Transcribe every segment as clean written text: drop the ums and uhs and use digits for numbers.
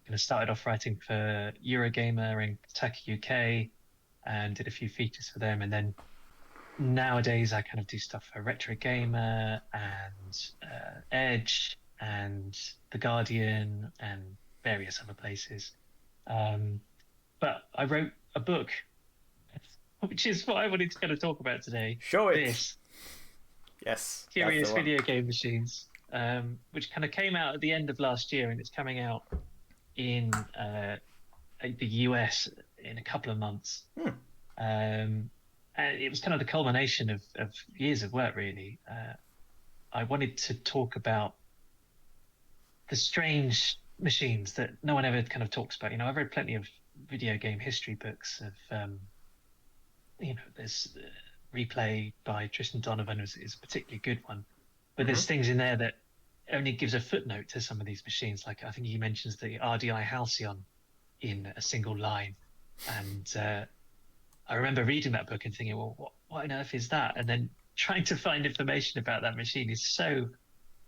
kind of started off writing for Eurogamer and Tech UK and did a few features for them. And then nowadays I kind of do stuff for Retro Gamer and Edge and The Guardian and various other places. Um, but I wrote a book, which is what I wanted to kind of talk about today. Show it. This Yes, that's the Curious one. Video Game Machines, which kind of came out at the end of last year, and it's coming out in the US in a couple of months. Hmm. And it was kind of the culmination of years of work, really. I wanted to talk about the strange machines that no one ever kind of talks about. I've read plenty of video game history books of, there's Replay by Tristan Donovan is a particularly good one, but there's Mm-hmm. things in there that only gives a footnote to some of these machines. Like I think he mentions the RDI Halcyon in a single line, and I remember reading that book and thinking, well, what on earth is that? And then trying to find information about that machine is so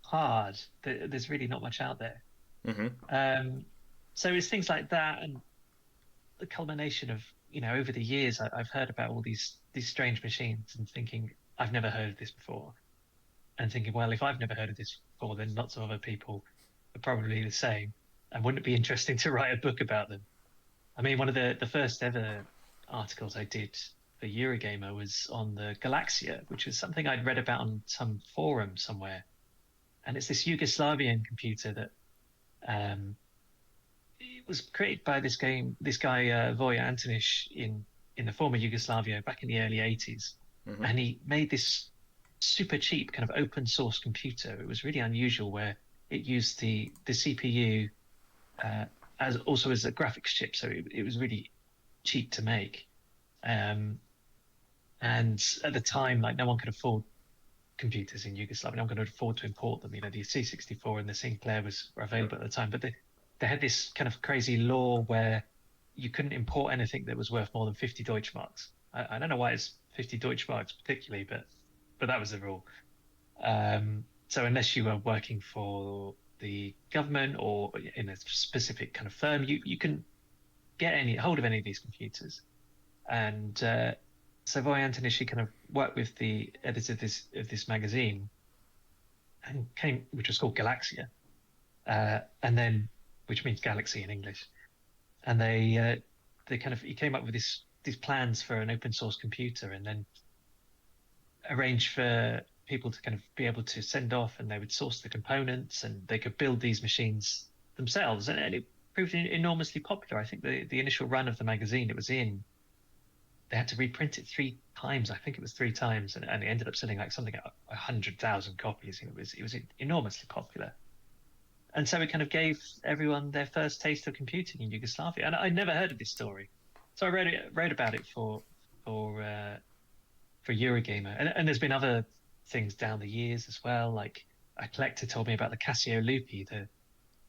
hard that there's really not much out there. Mm-hmm. Um, so it's things like that, and the culmination of, over the years, I've heard about all these strange machines and thinking, I've never heard of this before. And thinking, well, if I've never heard of this before, then lots of other people are probably the same. And wouldn't it be interesting to write a book about them? I mean, one of the first ever articles I did for Eurogamer was on the Galaxia, which was something I'd read about on some forum somewhere. And it's this Yugoslavian computer that um, it was created by this guy Voja Antonic in the former Yugoslavia back in the early 80s, Mm-hmm. and he made this super cheap kind of open source computer. It was really unusual, where it used the CPU uh, as also as a graphics chip, so it was really cheap to make. Um, and at the time, like no one could afford computers in Yugoslavia. No one could afford to import them. The C64 and the Sinclair were available at the time, but they had this kind of crazy law where you couldn't import anything that was worth more than 50 Deutschmarks. I don't know why it's 50 Deutschmarks particularly, but that was the rule. So unless you were working for the government or in a specific kind of firm, you couldn't get any hold of any of these computers. And Savoy Antonishi kind of worked with the editor of this magazine and which was called Galaxia, and then which means galaxy in English. And they kind of he came up with these plans for an open source computer, and then arranged for people to kind of be able to send off, and they would source the components, and they could build these machines themselves, and it proved enormously popular. I think the initial run of the magazine it was in, they had to reprint it three times. I think it was three times, and it ended up selling like something like 100,000 copies. It was enormously popular, and so it kind of gave everyone their first taste of computing in Yugoslavia. And I'd never heard of this story, so I wrote about it for for Eurogamer, and there's been other things down the years as well. Like a collector told me about the Casio Loopy,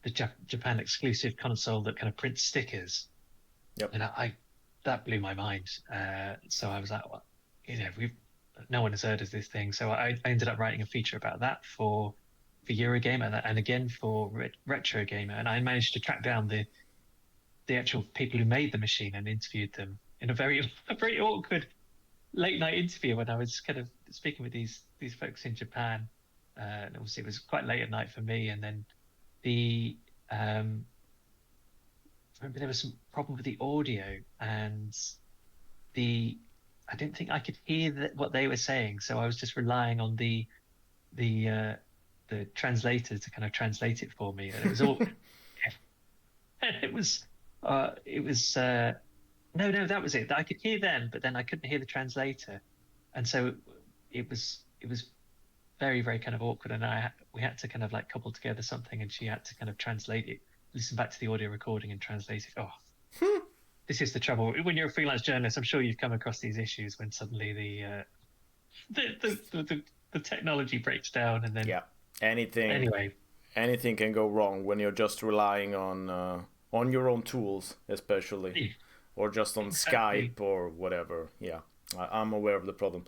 the Japan exclusive console that kind of prints stickers, Yep. and I that blew my mind. So I was like, well, we've no one has heard of this thing. So I ended up writing a feature about that for Eurogamer and again for Retro Gamer, and I managed to track down the actual people who made the machine and interviewed them in a very a very awkward late night interview when I was kind of speaking with these folks in Japan. And obviously it was quite late at night for me. And then the I remember there was some problem with the audio, and the I didn't think I could hear what they were saying, so I was just relying on the the translator to kind of translate it for me, and it was all it was no, that was it. I could hear them, but then I couldn't hear the translator, and so it was very very kind of awkward, and we had to kind of like couple together something, and she had to kind of translate it, listen back to the audio recording and translate it. Oh, this is the trouble when you're a freelance journalist. I'm sure you've come across these issues when suddenly the technology breaks down, and then Yeah. Anything anyway, anything can go wrong when you're just relying on your own tools, especially, or just on exactly. Skype or whatever. Yeah, I'm aware of the problem.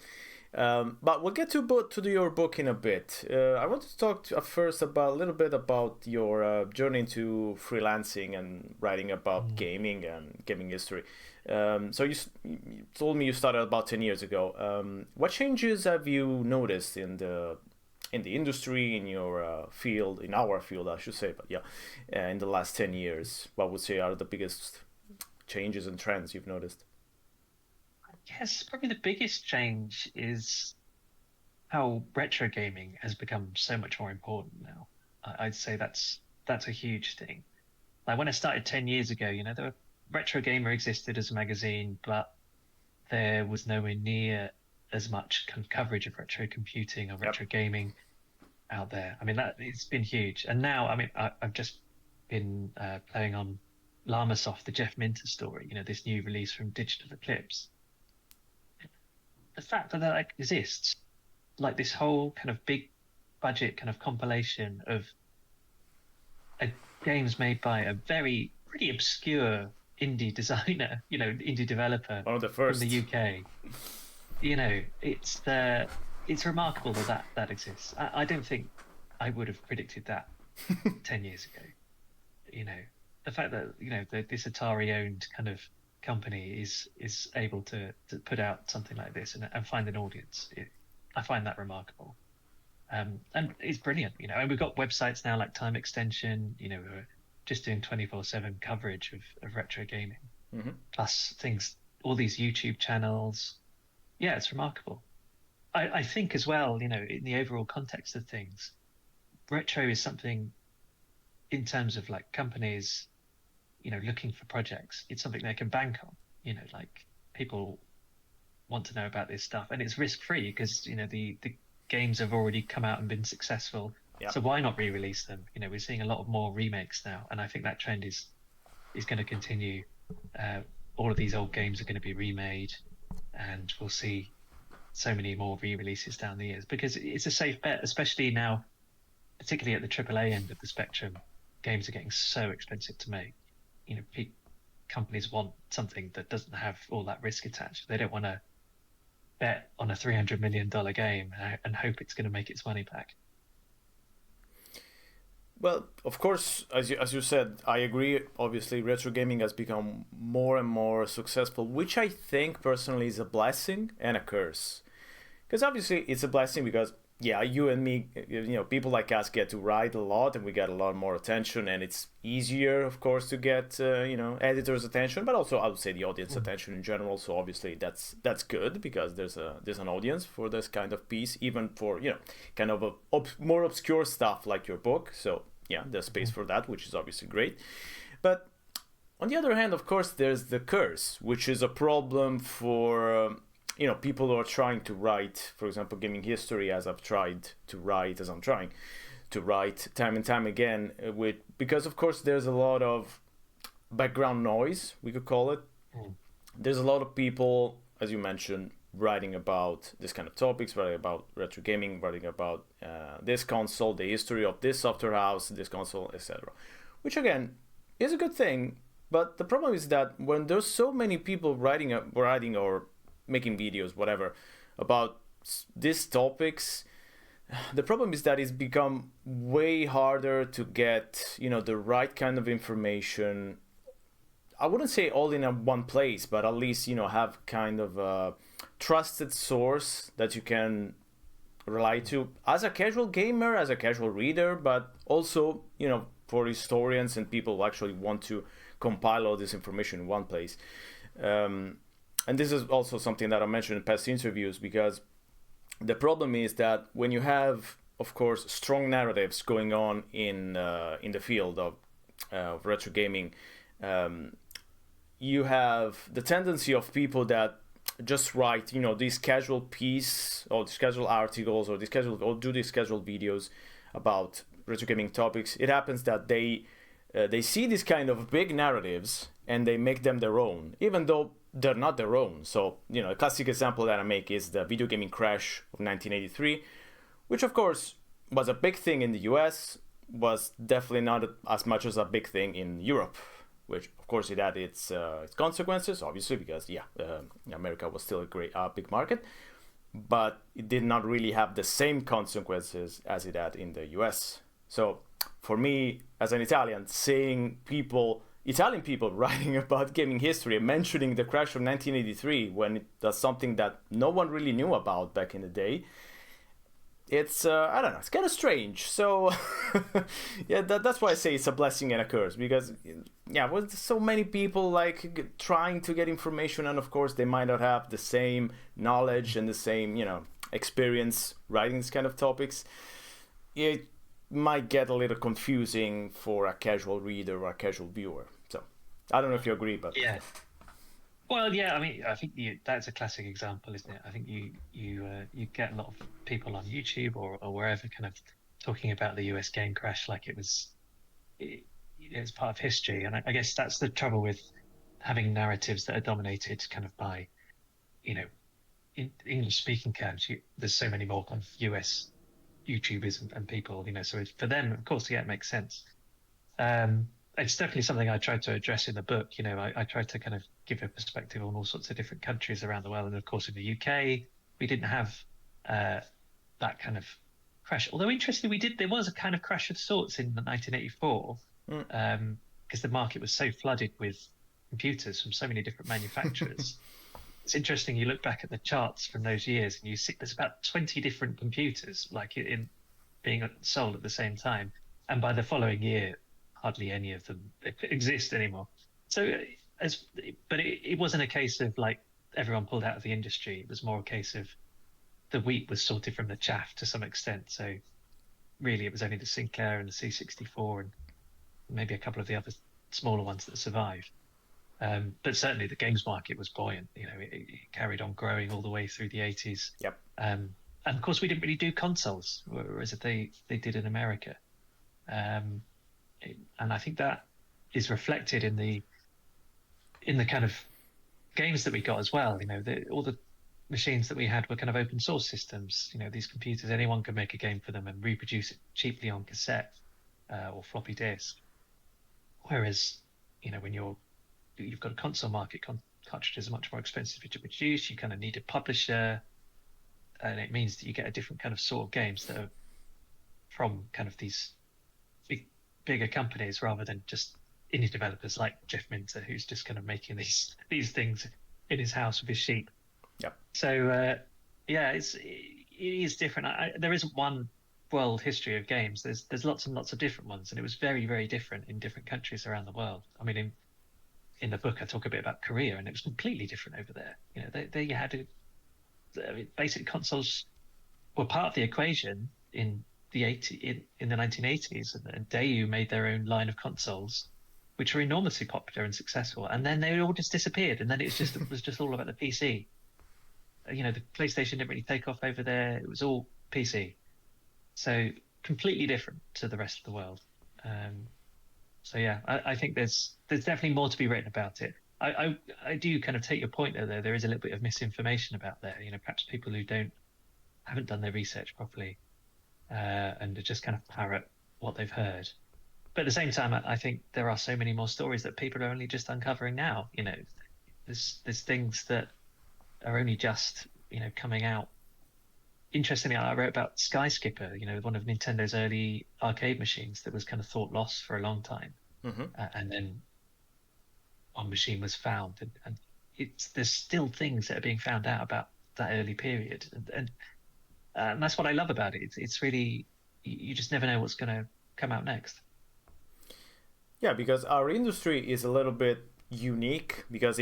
But we'll get to your book in a bit. I want to talk first about a little bit about your journey into freelancing and writing about gaming and gaming history. So you told me you started about 10 years ago. What changes have you noticed in the industry, in your field, in our field, I should say, but yeah, in the last 10 years? What would say are the biggest changes and trends you've noticed? Yes, probably the biggest change is how retro gaming has become so much more important now. I'd say that's a huge thing. Like when I started 10 years ago, Retro Gamer existed as a magazine, but there was nowhere near as much kind of coverage of retro computing or Yep. retro gaming out there. I mean, that it's been huge. And now, I mean, I've just been playing on Llamasoft, the Jeff Minter story, this new release from Digital Eclipse. The fact that that exists, like this whole kind of big budget kind of compilation of uh, games made by a very pretty obscure indie designer, indie developer One of the from the first. UK. It's remarkable that exists. I don't think I would have predicted that 10 years ago. You know, the fact that, this Atari owned kind of company is able to put out something like this and find an audience. I find that remarkable. And it's brilliant, and we've got websites now like Time Extension, who are just doing 24/7 coverage of retro gaming, Hmm. plus things, all these YouTube channels. Yeah, it's remarkable. I think as well, in the overall context of things, retro is something in terms of like companies, looking for projects. It's something they can bank on, like people want to know about this stuff, and it's risk free because the games have already come out and been successful. Yep. So why not re-release them? We're seeing a lot of more remakes now, and I think that trend is going to continue. Uh, all of these old games are going to be remade, and we'll see so many more re-releases down the years because it's a safe bet, especially now, particularly at the AAA end of the spectrum. Games are getting so expensive to make. Companies want something that doesn't have all that risk attached. They don't want to bet on a $300 million game and hope it's going to make its money back. Well, of course, as you said, I agree. Obviously, retro gaming has become more and more successful, which I think personally is a blessing and a curse. Because obviously, it's a blessing because yeah, you and me, people like us get to write a lot, and we get a lot more attention, and it's easier, of course, to get editors' attention, but also I would say the audience attention in general. So obviously, that's good because there's an audience for this kind of piece, even for kind of more obscure stuff like your book. So yeah, there's space for that, which is obviously great. But on the other hand, of course, there's the curse, which is a problem for people who are trying to write, for example, gaming history, as I'm trying to write time and time again, because of course there's a lot of background noise, we could call it. There's a lot of people, as you mentioned, writing about this kind of topics, writing about retro gaming, writing about this console, the history of this software house, this console, etc. Which again is a good thing, but the problem is that when there's so many people writing or making videos, whatever, about these topics, the problem is that it's become way harder to get the right kind of information. I wouldn't say all in a one place, but at least have kind of a trusted source that you can rely to as a casual gamer, as a casual reader, but also for historians and people who actually want to compile all this information in one place. And this is also something that I mentioned in past interviews, because the problem is that when you have, of course, strong narratives going on in the field of retro gaming, you have the tendency of people that just write, these casual piece or these casual articles or do these casual videos about retro gaming topics. It happens that they see these kind of big narratives and they make them their own, even though they're not their own. So, a classic example that I make is the video gaming crash of 1983, which of course was a big thing in the US, was definitely not as much as a big thing in Europe, which of course it had its consequences, obviously, because America was still a big market. but it did not really have the same consequences as it had in the US. So for me, as an Italian, seeing Italian people writing about gaming history and mentioning the crash of 1983 when that's something that no one really knew about back in the day, it's I don't know, it's kind of strange. So yeah, that's why I say it's a blessing and a curse, because yeah, with so many people like trying to get information, and of course they might not have the same knowledge and the same, you know, experience writing these kind of topics. It might get a little confusing for a casual reader or a casual viewer. So I don't know if you agree, but Yeah. Well, yeah, I mean, I think that's a classic example, isn't it? I think you get a lot of people on YouTube or wherever kind of talking about the US game crash like it's part of history. And I guess that's the trouble with having narratives that are dominated kind of by, you know, in English speaking terms, there's so many more kind of US YouTubers and people, you know, so for them, of course, yeah, it makes sense. It's definitely something I tried to address in the book. You know, I tried to kind of give a perspective on all sorts of different countries around the world. And of course, in the UK, we didn't have that kind of crash. Although, interestingly, there was a kind of crash of sorts in 1984 because the market was so flooded with computers from so many different manufacturers. It's interesting, you look back at the charts from those years and you see there's about 20 different computers like in being sold at the same time. And by the following year, hardly any of them exist anymore. So, but it wasn't a case of like everyone pulled out of the industry. It was more a case of the wheat was sorted from the chaff to some extent. So really, it was only the Sinclair and the C64 and maybe a couple of the other smaller ones that survived. But certainly the games market was buoyant. You know, it carried on growing all the way through the 80s. Yep. And of course, we didn't really do consoles, whereas they did in America. And I think that is reflected in the kind of games that we got as well. You know, all the machines that we had were kind of open source systems. You know, these computers, anyone could make a game for them and reproduce it cheaply on cassette or floppy disk. Whereas, you know, when you've got a console market, cartridges are much more expensive to produce. You kind of need a publisher, and it means that you get a different kind of sort of games that are from kind of these bigger companies rather than just indie developers like Jeff Minter, who's just kind of making these things in his house with his sheep. Yeah. So yeah, it is different. There isn't one world history of games. There's lots and lots of different ones, and it was very, very different in different countries around the world. I mean, in the book, I talk a bit about Korea, and it was completely different over there. You know, they had basic consoles were part of the equation in the 1980s, and Daewoo made their own line of consoles, which were enormously popular and successful. And then they all just disappeared, and then it was just all about the PC. You know, the PlayStation didn't really take off over there. It was all PC, so completely different to the rest of the world. So yeah, I think there's definitely more to be written about it. I do kind of take your point though. There is a little bit of misinformation about there. You know, perhaps people who haven't done their research properly and just kind of parrot what they've heard. But at the same time, I think there are so many more stories that people are only just uncovering now. You know, there's things that are only just, you know, coming out. Interestingly, I wrote about Sky Skipper, you know, one of Nintendo's early arcade machines that was kind of thought lost for a long time. Mm-hmm. And then one machine was found. And there's still things that are being found out about that early period. And that's what I love about it. It's really, you just never know what's going to come out next. Yeah, because our industry is a little bit unique because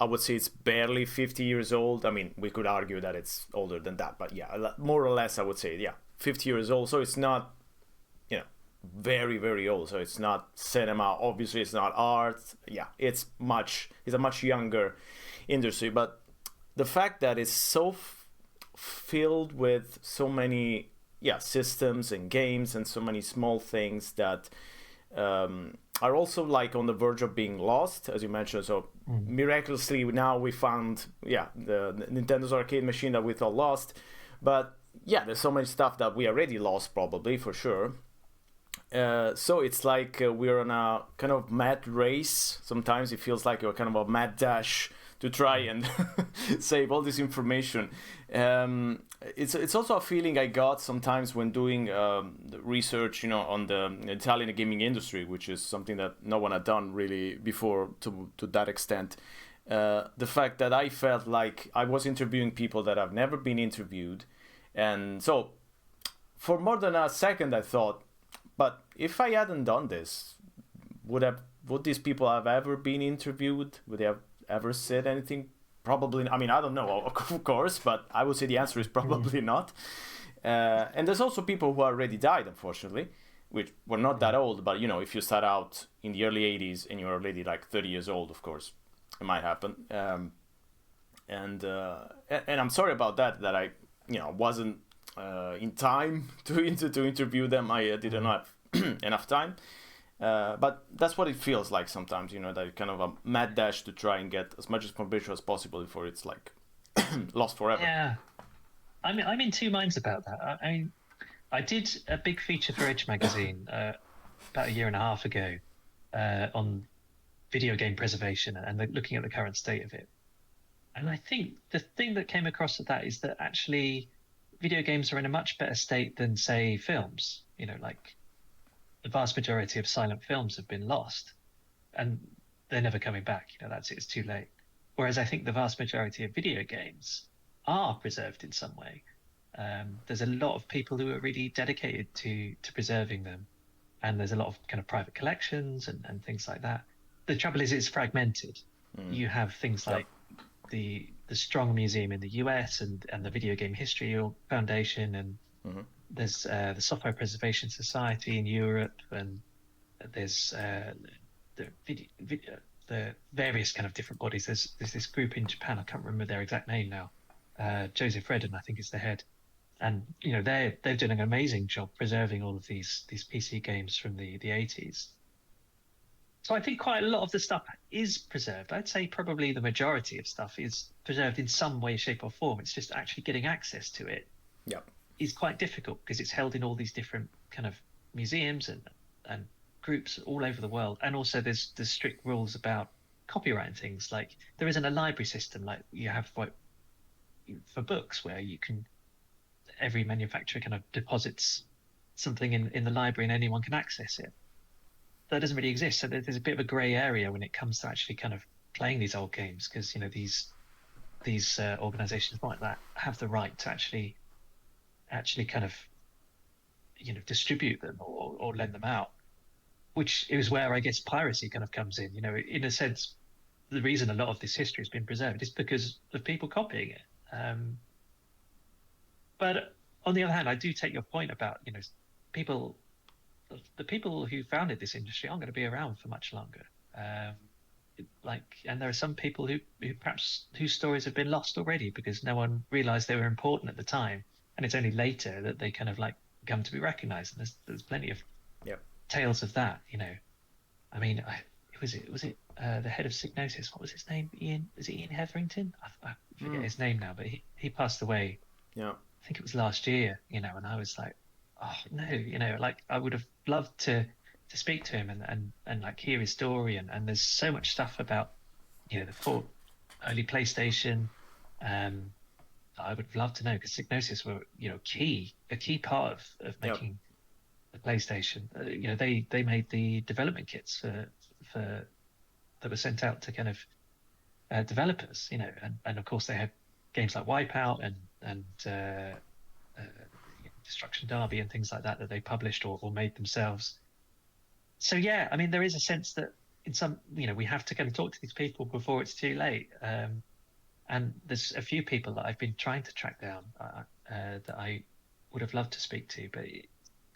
I would say it's barely 50 years old. I mean, we could argue that it's older than that, but yeah, more or less I would say, yeah, 50 years old. So it's not, you know, very, very old. So it's not cinema. Obviously, it's not art. Yeah, it's a much younger industry. But the fact that it's so filled with so many, systems and games and so many small things that are also like on the verge of being lost, as you mentioned. So miraculously now we found the Nintendo's arcade machine that we thought lost, but yeah, there's so much stuff that we already lost, probably, for sure. So it's like we're on a kind of mad race. Sometimes it feels like you're kind of a mad dash to try and save all this information. It's also a feeling I got sometimes when doing the research, on the Italian gaming industry, which is something that no one had done really before to that extent. The fact that I felt like I was interviewing people that have never been interviewed, and so for more than a second I thought, but if I hadn't done this, would these people have ever been interviewed? Would they have ever said anything? Probably. I mean, I don't know, of course, but I would say the answer is probably not. And there's also people who already died, unfortunately, which were not that old. But if you start out in the early '80s and you're already like 30 years old, of course, it might happen. And I'm sorry about that. That I wasn't in time to interview them. I didn't have enough time. But that's what it feels like sometimes, that kind of a mad dash to try and get as much information as possible before it's like lost forever. Yeah, I'm in two minds about that. I did a big feature for Edge magazine about a year and a half ago on video game preservation and looking at the current state of it. And I think the thing that came across with that is that actually video games are in a much better state than, say, films. Like the vast majority of silent films have been lost and they're never coming back. That's it, it's too late. Whereas I think the vast majority of video games are preserved in some way. There's a lot of people who are really dedicated to preserving them. And there's a lot of kind of private collections and things like that. The trouble is it's fragmented. You have things like the Strong Museum in the US and the Video Game History Foundation, and there's the Software Preservation Society in Europe, and there's the various kind of different bodies. There's this group in Japan, I can't remember their exact name now. Joseph Redden, I think, is the head. And they're doing an amazing job preserving all of these PC games from the 80s. So I think quite a lot of the stuff is preserved. I'd say probably the majority of stuff is preserved in some way, shape, or form. It's just actually getting access to it is quite difficult because it's held in all these different kind of museums and groups all over the world. And also there's strict rules about copyright and things. Like there isn't a library system like you have for books where every manufacturer kind of deposits something in the library and anyone can access it. That doesn't really exist. So there's a bit of a grey area when it comes to actually kind of playing these old games, because these organisations like that have the right to actually kind of distribute them or lend them out, which is where I guess piracy kind of comes in. In a sense, the reason a lot of this history has been preserved is because of people copying it. But on the other hand, I do take your point about the people who founded this industry aren't going to be around for much longer. And there are some people who perhaps whose stories have been lost already because no one realized they were important at the time, and it's only later that they kind of like come to be recognized. And there's plenty of tales of that. I mean, was it the head of Psygnosis? What was his name? Ian Hetherington? I forget his name now, but he passed away. Yeah, I think it was last year. And I was like, oh no, like I would have loved to speak to him and like hear his story, and there's so much stuff about the early PlayStation I would have loved to know, because Psygnosis were a key part of making the PlayStation. They made the development kits for that were sent out to kind of developers, and of course they had games like Wipeout and Destruction Derby and things like that they published or made themselves. So yeah, I mean, there is a sense that in some, we have to kind of talk to these people before it's too late. And there's a few people that I've been trying to track down that I would have loved to speak to, but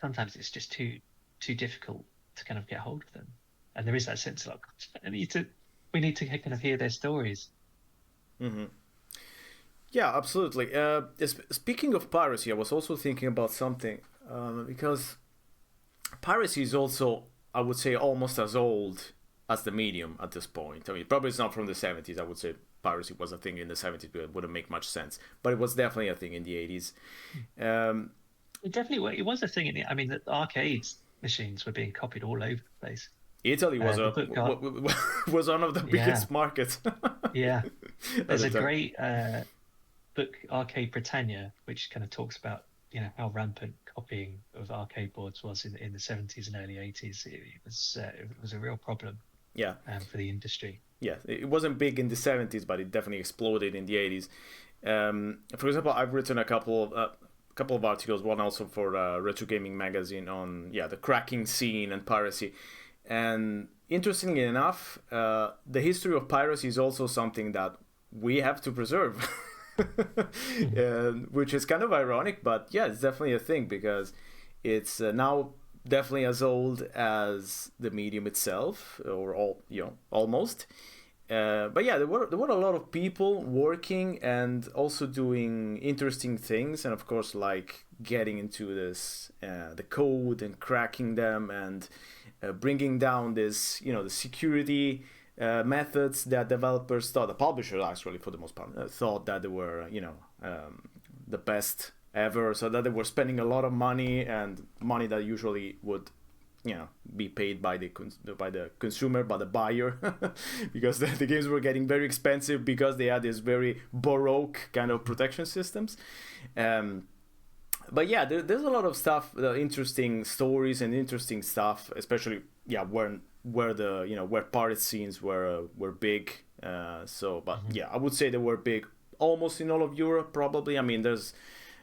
sometimes it's just too difficult to kind of get hold of them. And there is that sense of we need to kind of hear their stories. Mm-hmm. Yeah, absolutely. Speaking of piracy, I was also thinking about something, because piracy is also, I would say, almost as old as the medium at this point. I mean, probably it's not from the 70s. I would say piracy was a thing in the 70s, but it wouldn't make much sense. But it was definitely a thing in the 80s. It was a thing in I mean, the arcades machines were being copied all over the place. Italy was was one of the biggest markets. Yeah. at There's the a time. great book, Arcade Britannia, which kind of talks about how rampant copying of arcade boards was in the 70s and early 80s. It was a real problem Yeah, for the industry. yeah. It wasn't big in the 70s, but it definitely exploded in the 80s. For example, I've written a couple of articles, one also for Retro Gaming Magazine on the cracking scene and piracy. And interestingly enough, the history of piracy is also something that we have to preserve, Mhm. which is kind of ironic, but yeah, it's definitely a thing because it's now definitely as old as the medium itself, or almost. But yeah, there were a lot of people working and also doing interesting things, and of course, like getting into this the code and cracking them and bringing down this, the security methods that developers thought, the publishers actually for the most part thought that they were, the best ever, so that they were spending a lot of money, and money that usually would be paid by the consumer, by the buyer, because the games were getting very expensive because they had these very baroque kind of protection systems. um, but yeah, there's a lot of stuff, interesting stories and interesting stuff, especially where the where pirate scenes were big. But Mhm. yeah, I would say they were big almost in all of Europe, probably. I mean, there's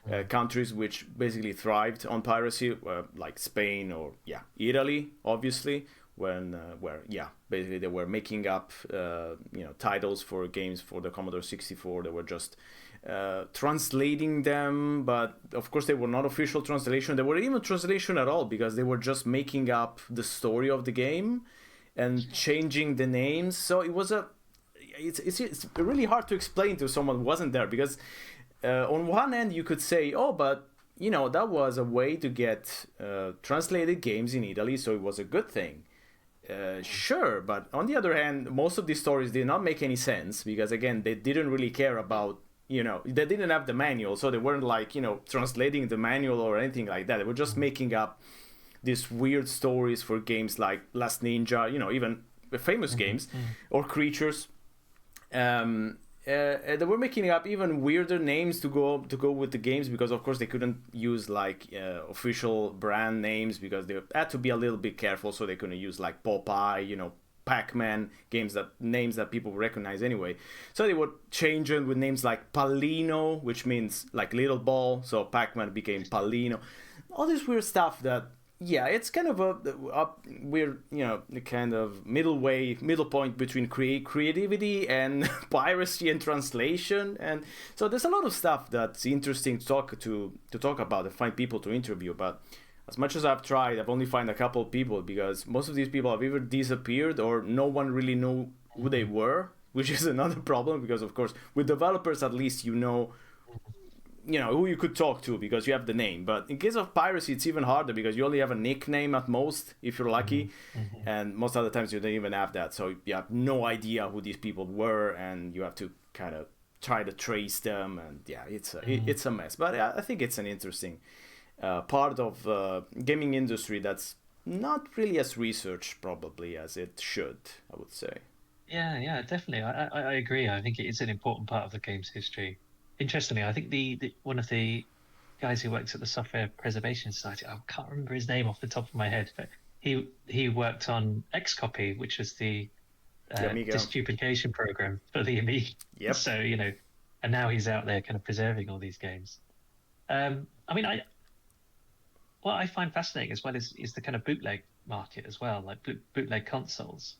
Mm. countries which basically thrived on piracy, like Spain or Italy, obviously, where basically they were making up titles for games for the Commodore 64. They were just translating them, but of course they were not official translation. They weren't even translation at all because they were just making up the story of the game and changing the names. So it was it's really hard to explain to someone who wasn't there because on one end you could say, oh, but that was a way to get translated games in Italy, so it was a good thing. Sure, but on the other hand, most of these stories did not make any sense because again, they didn't really care about, they didn't have the manual, so they weren't like, translating the manual or anything like that. They were just Mm. making up these weird stories for games like Last Ninja, even famous Mhm. games, Mhm. or Creatures. They were making up even weirder names to go with the games because of course they couldn't use like official brand names because they had to be a little bit careful, so they couldn't use like Popeye, Pac-Man, names that people recognize anyway. So they would change it with names like Palino, which means like little ball, so Pac-Man became Palino. All this weird stuff that, yeah, it's kind of a weird, the kind of middle point between creativity and piracy and translation. And so there's a lot of stuff that's interesting to talk about and find people to interview. But as much as I've tried, I've only found a couple of people because most of these people have either disappeared or no one really knew who they Mhm. were, which is another problem because of course with developers at least who you could talk to because you have the name. But in case of piracy, it's even harder because you only have a nickname at most if you're lucky, Mhm. Mhm. and most other times you don't even have that. So you have no idea who these people were, and you have to kind of try to trace them. And yeah, Mhm. it's a mess. But I think it's an interesting part of gaming industry that's not really as researched probably as it should, I would say. Yeah, yeah, definitely. I agree. I think it is an important part of the game's history. Interestingly, I think the one of the guys who works at the Software Preservation Society, I can't remember his name off the top of my head, but he worked on Xcopy, which was the The Amiga. disduplication program for the Amiga. Yep. So, and now he's out there kind of preserving all these games. I mean, what I find fascinating as well is the kind of bootleg market as well, like bootleg consoles.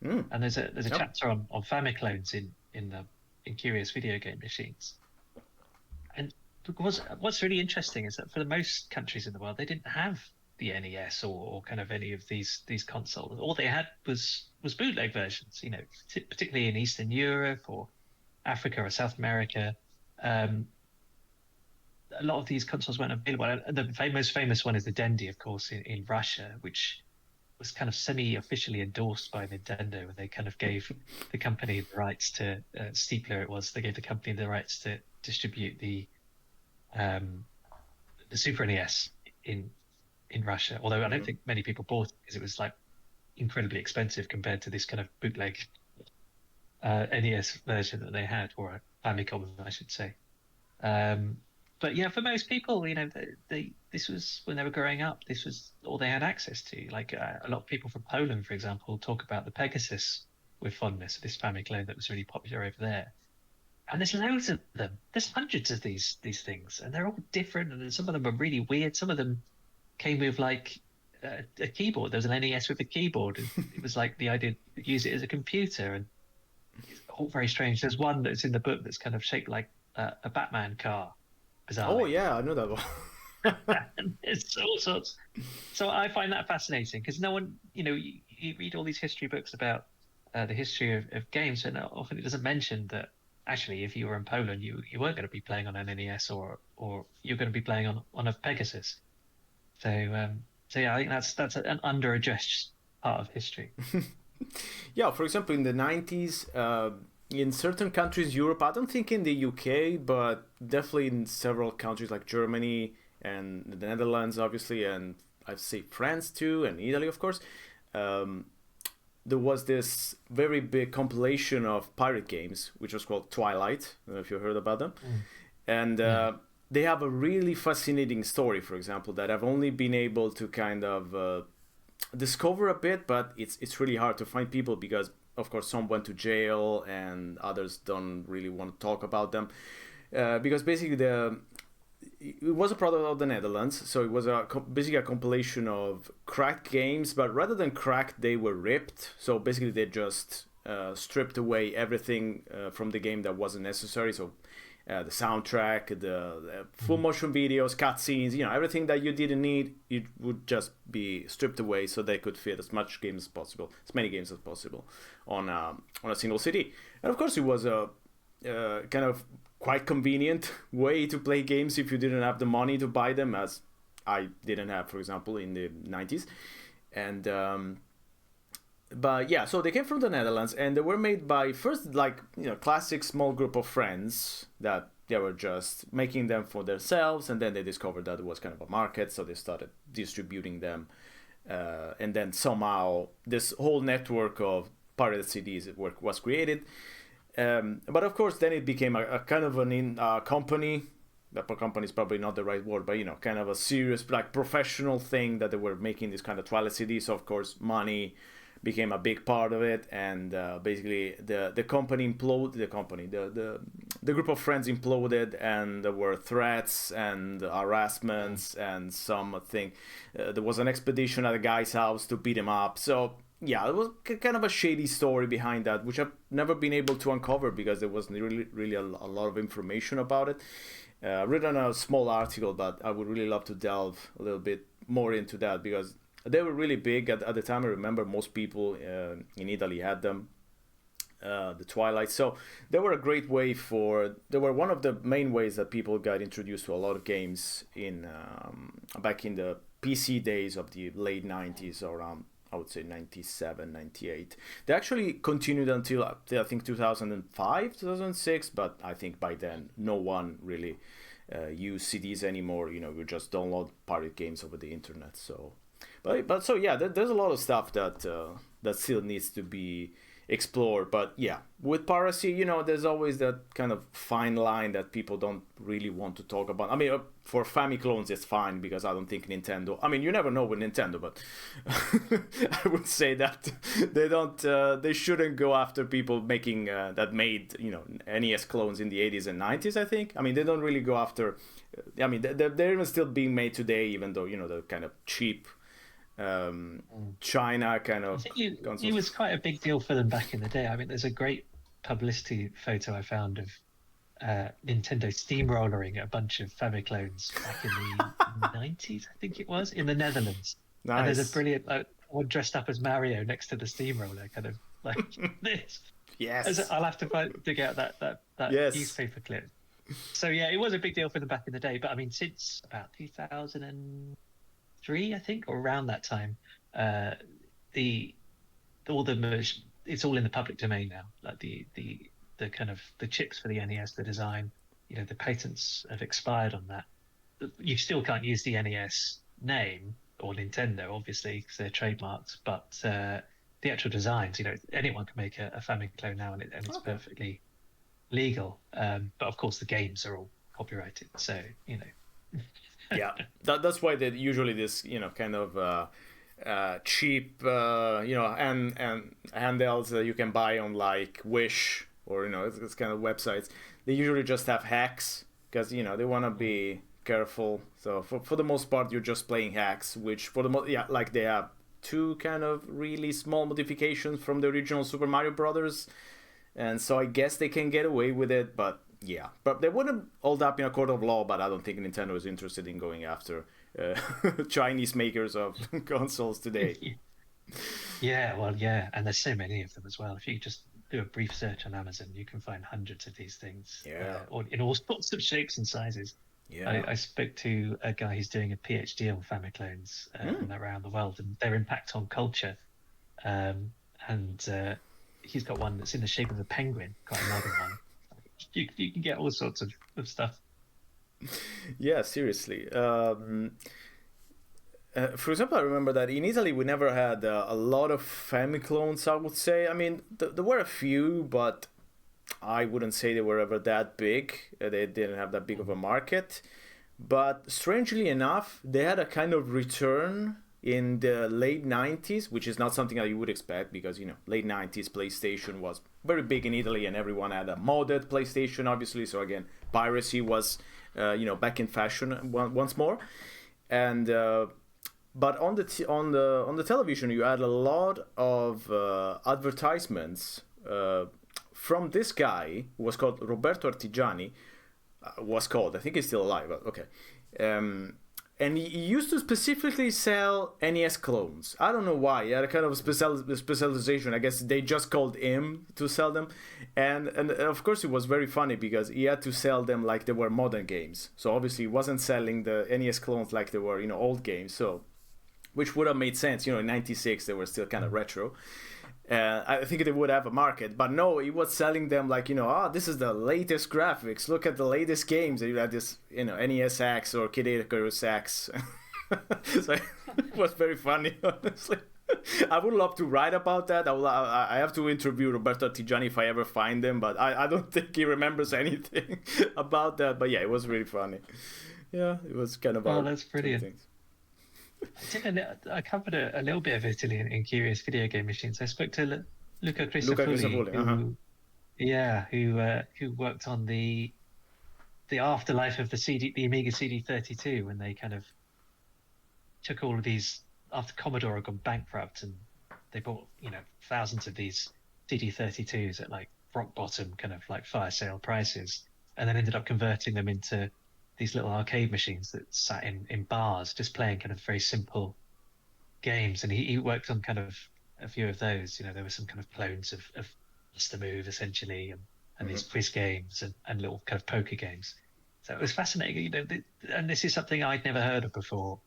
Mm. And there's a Yep. chapter on Famiclones in Curious Video Game Machines. And what's really interesting is that for the most countries in the world, they didn't have the NES or kind of any of these consoles. All they had was bootleg versions. Particularly in Eastern Europe or Africa or South America. Um, a lot of these consoles weren't available. And the most famous one is the Dendy, of course, in Russia, which was kind of semi-officially endorsed by Nintendo, and they kind of gave the company the rights to Steepler. It was they gave the company the rights to distribute um, the Super NES in in Russia. Although I don't Mm-hmm. think many people bought it because it was like incredibly expensive compared to this kind of bootleg. NES version that they had, or a Famicom, I should say. Um, but yeah, for most people, this was when they were growing up. This was all they had access to. Like a lot of people from Poland, for example, talk about the Pegasus with fondness. This Famiclone that was really popular over there. And there's loads of them. There's hundreds of these things, and they're all different. And some of them are really weird. Some of them came with like a keyboard. There was an NES with a keyboard. It was like the idea to use it as a computer, and it's all very strange. There's one that's in the book that's kind of shaped like a Batman car, Oh bizarrely. yeah, I know that one. And it's all sorts. So I find that fascinating because no one, you read all these history books about the history of games, and often it doesn't mention that actually, if you were in Poland, you weren't going to be playing on an NES or you're going to be playing on a Pegasus. So yeah, I think that's an under-addressed part of history. Yeah, for example, in the 90s, in certain countries, Europe, I don't think in the UK, but definitely in several countries like Germany and the Netherlands, obviously, and I'd say France too, and Italy, of course. Um, there was this very big compilation of pirate games, which was called Twilight. I don't know if you heard about them. Mm. And No. they have a really fascinating story, for example, that I've only been able to kind of discover a bit, but it's really hard to find people because, of course, some went to jail and others don't really want to talk about them. Because basically it was a product of the Netherlands, so it was basically a compilation of cracked games, but rather than cracked, they were ripped. So basically, they just stripped away everything from the game that wasn't necessary. So the soundtrack, the full Mm. motion videos, cutscenes, everything that you didn't need, it would just be stripped away so they could fit as much games as possible, as many games as possible on a single CD. And of course, it was a kind of quite convenient way to play games if you didn't have the money to buy them, as I didn't have, for example, in the 90s. And but yeah, so they came from the Netherlands, and they were made by first, like, classic small group of friends that they were just making them for themselves, and then they discovered that it was kind of a market, so they started distributing them, and then somehow this whole network of pirated CDs was created. But of course, then it became a kind of a company. That company is probably not the right word, but kind of a serious, like, professional thing that they were making this kind of Twilight CDs. So of course, money became a big part of it, and basically the company imploded. The group of friends imploded, and there were threats and Mm. harassments, and there was an expedition at a guy's house to beat him up. So yeah, it was kind of a shady story behind that, which I've never been able to uncover because there wasn't really a lot of information about it. I've written a small article, but I would really love to delve a little bit more into that because they were really big at the time. I remember most people in Italy had them, the Twilight. So they were a great way they were one of the main ways that people got introduced to a lot of games in back in the PC days of the late 90s, or around, I would say, 97, 98. They actually continued until I think 2005, 2006, but I think by then no one really used CDs anymore. We just download pirate games over the internet. So but so yeah, there's a lot of stuff that still needs to be explored. But yeah, with piracy, there's always that kind of fine line that people don't really want to talk about. I mean, for Famiclones, it's fine because I don't think Nintendo. I mean, you never know with Nintendo, but I would say that they don't. They shouldn't go after people making that made NES clones in the 80s and 90s. I think. I mean, they don't really go after. I mean, they're even still being made today, even though they're kind of cheap Mm. China kind I of think it consoles. was quite a big deal for them back in the day. I mean, there's a great publicity photo I found of Nintendo steamrollering a bunch of Famiclones back in the 90s, I think it was, in the Netherlands. And there's a Nice. brilliant one dressed up as Mario next to the steamroller, kind of like this. Yes. I'll have to dig out that Yes. newspaper clip. So yeah, it was a big deal for them back in the day. But I mean, since about 2003, I think, or around that time, uh, the all the it's all in the public domain now. Like the kind of the chips for the NES, the design, the patents have expired on that. You still can't use the NES name or Nintendo, obviously, because they're trademarked. But the actual designs, anyone can make a family clone now, and it's Okay. perfectly legal. But of course, the games are all copyrighted, so Yeah, that's why they usually this kind of cheap and handhelds that you can buy on like Wish or it's kind of websites. They usually just have hacks because they want to be careful. So for the most part, you're just playing hacks, which for the most like they have two kind of really small modifications from the original Super Mario Brothers, and so I guess they can get away with it, but yeah, but they wouldn't hold up in a court of law. But I don't think Nintendo is interested in going after Chinese makers of consoles today. yeah, well, yeah, and there's so many of them as well. If you just do a brief search on Amazon, you can find hundreds of these things, Yeah, in all sorts of shapes and sizes. yeah. I spoke to a guy who's doing a PhD on famiclones Mm. and around the world and their impact on culture. Um, and he's got one that's in the shape of a penguin, quite a modern one. You can get all sorts of stuff. Yeah, seriously. For example, I remember that in Italy we never had a lot of Famiclones, I would say. I mean, there were a few, but I wouldn't say they were ever that big. They didn't have that big of a market. But strangely enough, they had a kind of return in the late 90s, which is not something that you would expect because, late 90s PlayStation was very big in Italy and everyone had a modded PlayStation, obviously. So again, piracy was, back in fashion once more. And but on the television, you had a lot of advertisements from this guy who was called Roberto Artigiani. I think he's still alive, but okay. And he used to specifically sell NES clones. I don't know why. He had a kind of specialization. I guess they just called him to sell them, and of course it was very funny because he had to sell them like they were modern games. So obviously he wasn't selling the NES clones like they were old games. So which would have made sense. In '96 they were still kind of retro. I think they would have a market, but no, he was selling them like this is the latest graphics. Look at the latest games. And you had this NES X or Kid Icarus X. So it was very funny, honestly. I would love to write about that. I have to interview Roberto Artigiani if I ever find him, but I don't think he remembers anything about that. But yeah, it was really funny. Yeah, it was kind of Oh, about that's two brilliant. things. I covered a little bit of Italy in Curious Video Game Machines. I spoke to Luca Luca Crisafulli, Crisafulli. Uh huh. who worked on the afterlife of the Amiga CD32 when they kind of took all of these after Commodore had gone bankrupt and they bought thousands of these CD32s at like rock bottom kind of like fire sale prices, and then ended up converting them into these little arcade machines that sat in bars, just playing kind of very simple games. And he worked on kind of a few of those. There were some kind of clones of Master Move essentially, and these quiz games and little kind of poker games. So it was fascinating, and this is something I'd never heard of before.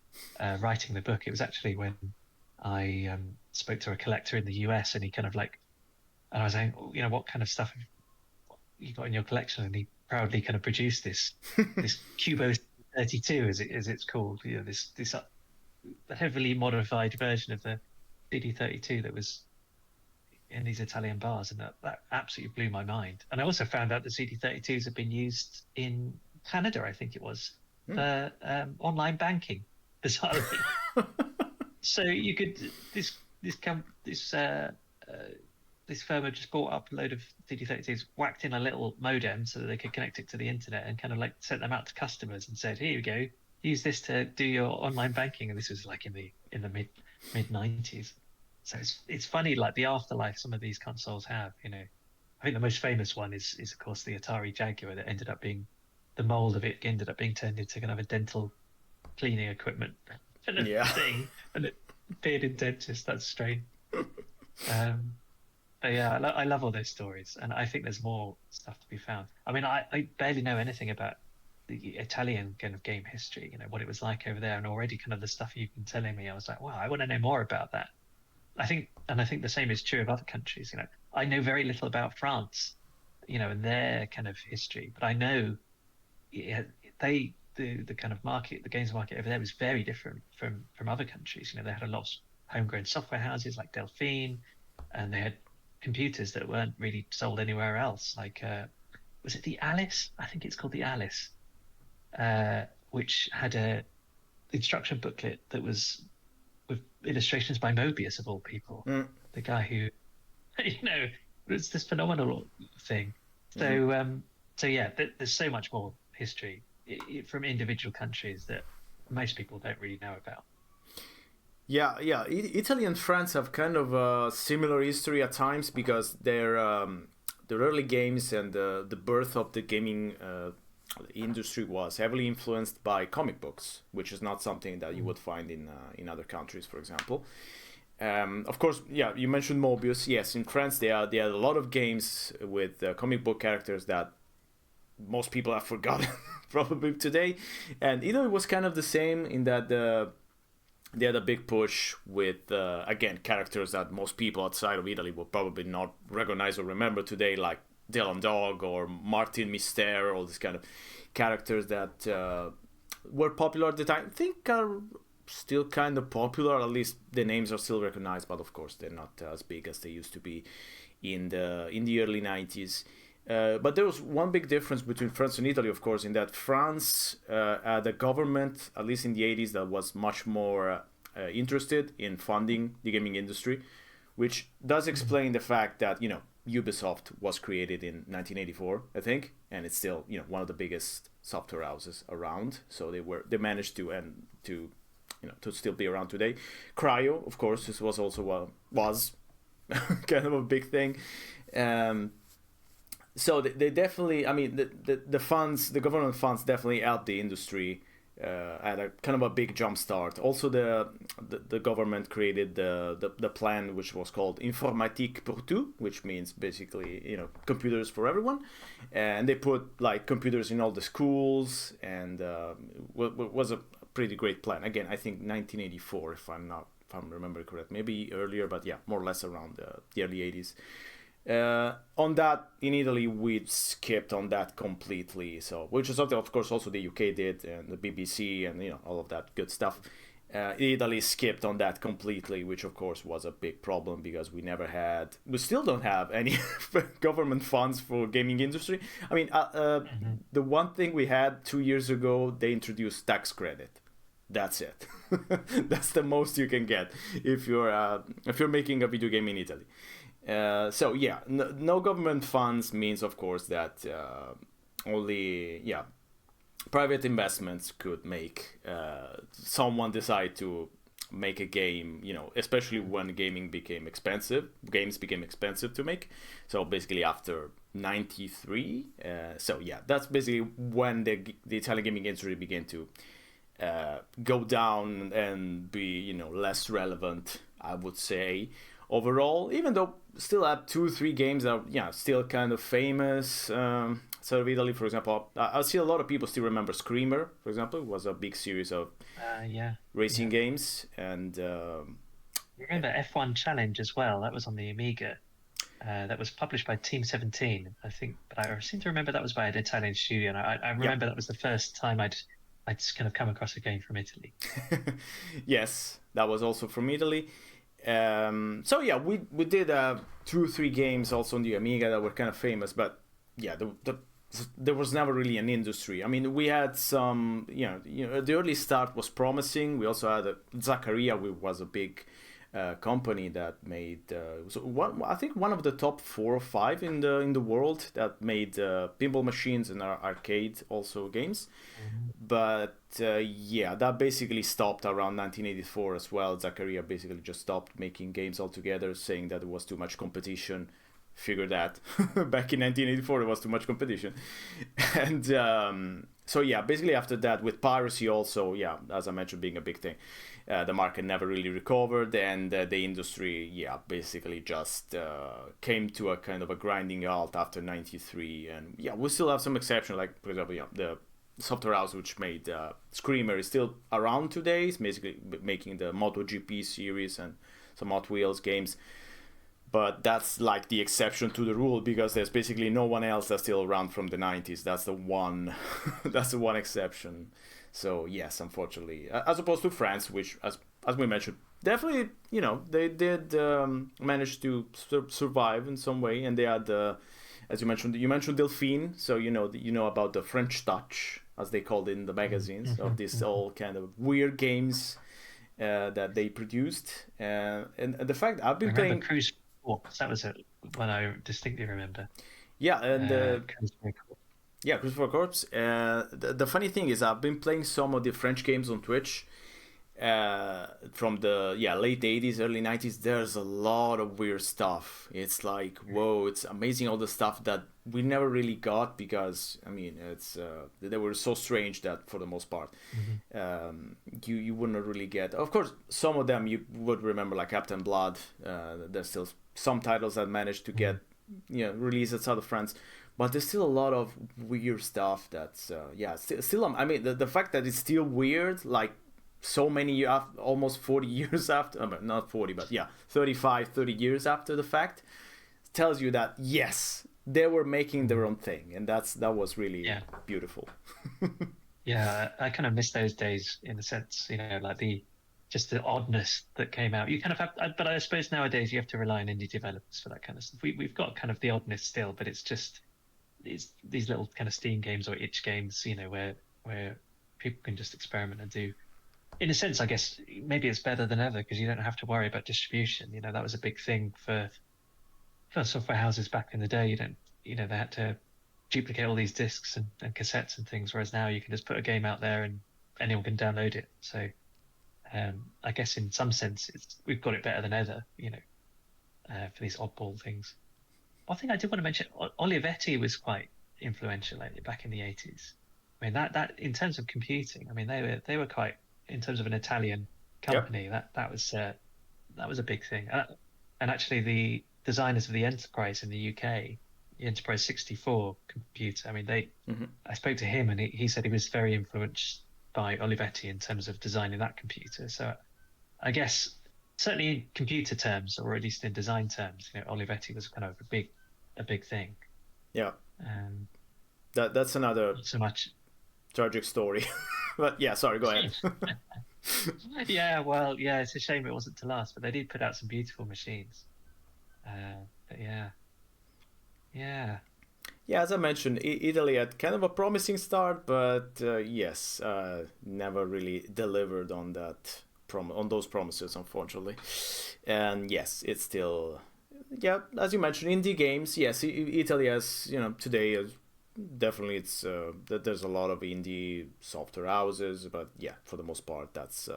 Writing the book, it was actually when I spoke to a collector in the US, and he kind of like, and I was saying, what kind of stuff have you got in your collection? And he proudly kind of produced this Cubo 32, as it's called, this heavily modified version of the CD32 that was in these Italian bars, and that absolutely blew my mind. And I also found out the CD32s have been used in Canada, I think it was, for online banking, bizarrely. So you could this firm had just bought up a load of CD32s, whacked in a little modem so that they could connect it to the internet, and kind of like sent them out to customers and said, "Here you go, use this to do your online banking." And this was like in the mid '90s. So it's funny, like the afterlife some of these consoles have. I think the most famous one is of course the Atari Jaguar that ended up being the mold of it ended up being turned into kind of a dental cleaning equipment and a Yeah. thing, and it appeared in dentists. That's strange. Um, but yeah, I love all those stories, and I think there's more stuff to be found. I mean, I barely know anything about the Italian kind of game history, what it was like over there, and already kind of the stuff you've been telling me, I was like, wow, I want to know more about that. I think the same is true of other countries. I know very little about France, and their kind of history, but I know yeah, the kind of market, the games market over there was very different from other countries. They had a lot of homegrown software houses like Delphine. and they had computers that weren't really sold anywhere else. Like, was it the Alice? I think it's called the Alice, which had a instruction booklet that was with illustrations by Mobius of all people, Mm. the guy who, it's this phenomenal thing. Mm-hmm. So yeah, there's so much more history from individual countries that most people don't really know about. Yeah, yeah. Italy and France have kind of a similar history at times because their early games and the birth of the gaming industry was heavily influenced by comic books, which is not something that you would find in other countries, for example. Of course, yeah, you mentioned Mobius. Yes, in France, they had a lot of games with comic book characters that most people have forgotten probably today. And Italy was kind of the same in that they had a big push with again characters that most people outside of Italy will probably not recognize or remember today, like Dylan Dog or Martin Mister, all these kind of characters that were popular at the time. I think are still kind of popular. At least the names are still recognized, but of course they're not as big as they used to be in the early 90s. But there was one big difference between France and Italy, of course, in that France had a government, at least in the 80s, that was much more interested in funding the gaming industry, which does explain the fact that, Ubisoft was created in 1984, I think, and it's still, one of the biggest software houses around. So they managed to still be around today. Cryo, of course, this was also was kind of a big thing. So they definitely, I mean, the funds, the government funds definitely helped the industry at a kind of a big jump start. Also, the government created the plan which was called Informatique pour tout, which means basically computers for everyone, and they put like computers in all the schools, and was a pretty great plan. Again, I think 1984, if I remember correct, maybe earlier, but yeah, more or less around the early 80s. On that, in Italy, we skipped on that completely. So, which is something, of course, also the UK did, and the BBC, and all of that good stuff. Italy skipped on that completely, which of course was a big problem because we still don't have any government funds for gaming industry. I mean, the one thing we had 2 years ago, they introduced tax credit. That's it. That's the most you can get if you're making a video game in Italy. So yeah, no government funds means, of course, that only private investments could make someone decide to make a game. Especially when games became expensive to make. So basically after 93. So yeah, that's basically when the Italian gaming industry began to go down and be less relevant, I would say. Overall, even though still have 2-3 games that are still kind of famous outside of Italy, for example, I see a lot of people still remember Screamer, for example. It was a big series of racing games, and remember F1 Challenge as well. That was on the Amiga. That was published by Team 17, I think, but I seem to remember that was by an Italian studio, and I remember that was the first time I'd kind of come across a game from Italy. Yes, that was also from Italy. So yeah, we did 2-3 games also on the Amiga that were kind of famous, but yeah, there was never really an industry. I mean, we had some, the early start was promising. We also had Zaccaria, which was a big company that made I think one of the top 4 or 5 in the world that made pinball machines and arcade also games. But that basically stopped around 1984 as well. Zaccaria basically just stopped making games altogether, saying that it was too much competition. Figure that back in 1984 there was too much competition. And so yeah, basically after that, with piracy also, as I mentioned, being a big thing, the market never really recovered, and the industry basically just came to a kind of a grinding halt after 93. And we still have some exceptions, like for example the software house which made Screamer is still around today. It's basically making the MotoGP series and some Hot Wheels games. But that's like the exception to the rule, because there's basically no one else that's still around from the 90s. That's the one that's the one exception. So yes, unfortunately, as opposed to France, which, as as we mentioned, definitely, they did manage to survive in some way, and they had, as you mentioned Delphine, so you know about the French Touch, as they called it in the magazines, of these all kind of weird games that they produced, and the fact I've been playing. Cruise Forks, that was one I distinctly remember. Yeah, and Cruise yeah, Crucible Corps. The funny thing is, I've been playing some of the French games on Twitch from the late 80s, early 90s. There's a lot of weird stuff. It's like, whoa, it's amazing all the stuff that we never really got, because I mean, it's they were so strange that for the most part, you wouldn't really get. Of course, some of them you would remember, like Captain Blood. There's still some titles that managed to get released outside of France. But there's still a lot of weird stuff that's still I mean, the fact that it's still weird, like so many almost 40 years after, not 40, but 35, 30 years after the fact, tells you that yes, they were making their own thing, and that was really beautiful. Yeah, I kind of miss those days in the sense, like just the oddness that came out. You kind of have, but I suppose nowadays you have to rely on indie developers for that kind of stuff. We've got kind of the oddness still, but it's just these little kind of Steam games or itch games, where people can just experiment and do. In a sense, I guess maybe it's better than ever because you don't have to worry about distribution. That was a big thing for software houses back in the day. They had to duplicate all these discs and cassettes and things, whereas now you can just put a game out there and anyone can download it. So I guess in some sense we've got it better than ever, for these oddball things. One thing I did want to mention, Olivetti was quite influential back in the 80s. I mean, that in terms of computing, I mean, they were quite, in terms of an Italian company, that was a big thing. And actually, the designers of the Enterprise in the UK, the Enterprise 64 computer, I mean, I spoke to him and he said he was very influenced by Olivetti in terms of designing that computer. So I guess certainly in computer terms, or at least in design terms, Olivetti was kind of a big thing. Yeah. That's another not so much tragic story. But sorry, go ahead. It's a shame it wasn't to last, but they did put out some beautiful machines. But yeah, as I mentioned, Italy had kind of a promising start, but never really delivered on that on those promises, unfortunately. And yes, it's still as you mentioned, indie games. Yes, Italy has today definitely it's there's a lot of indie software houses, but for the most part, that's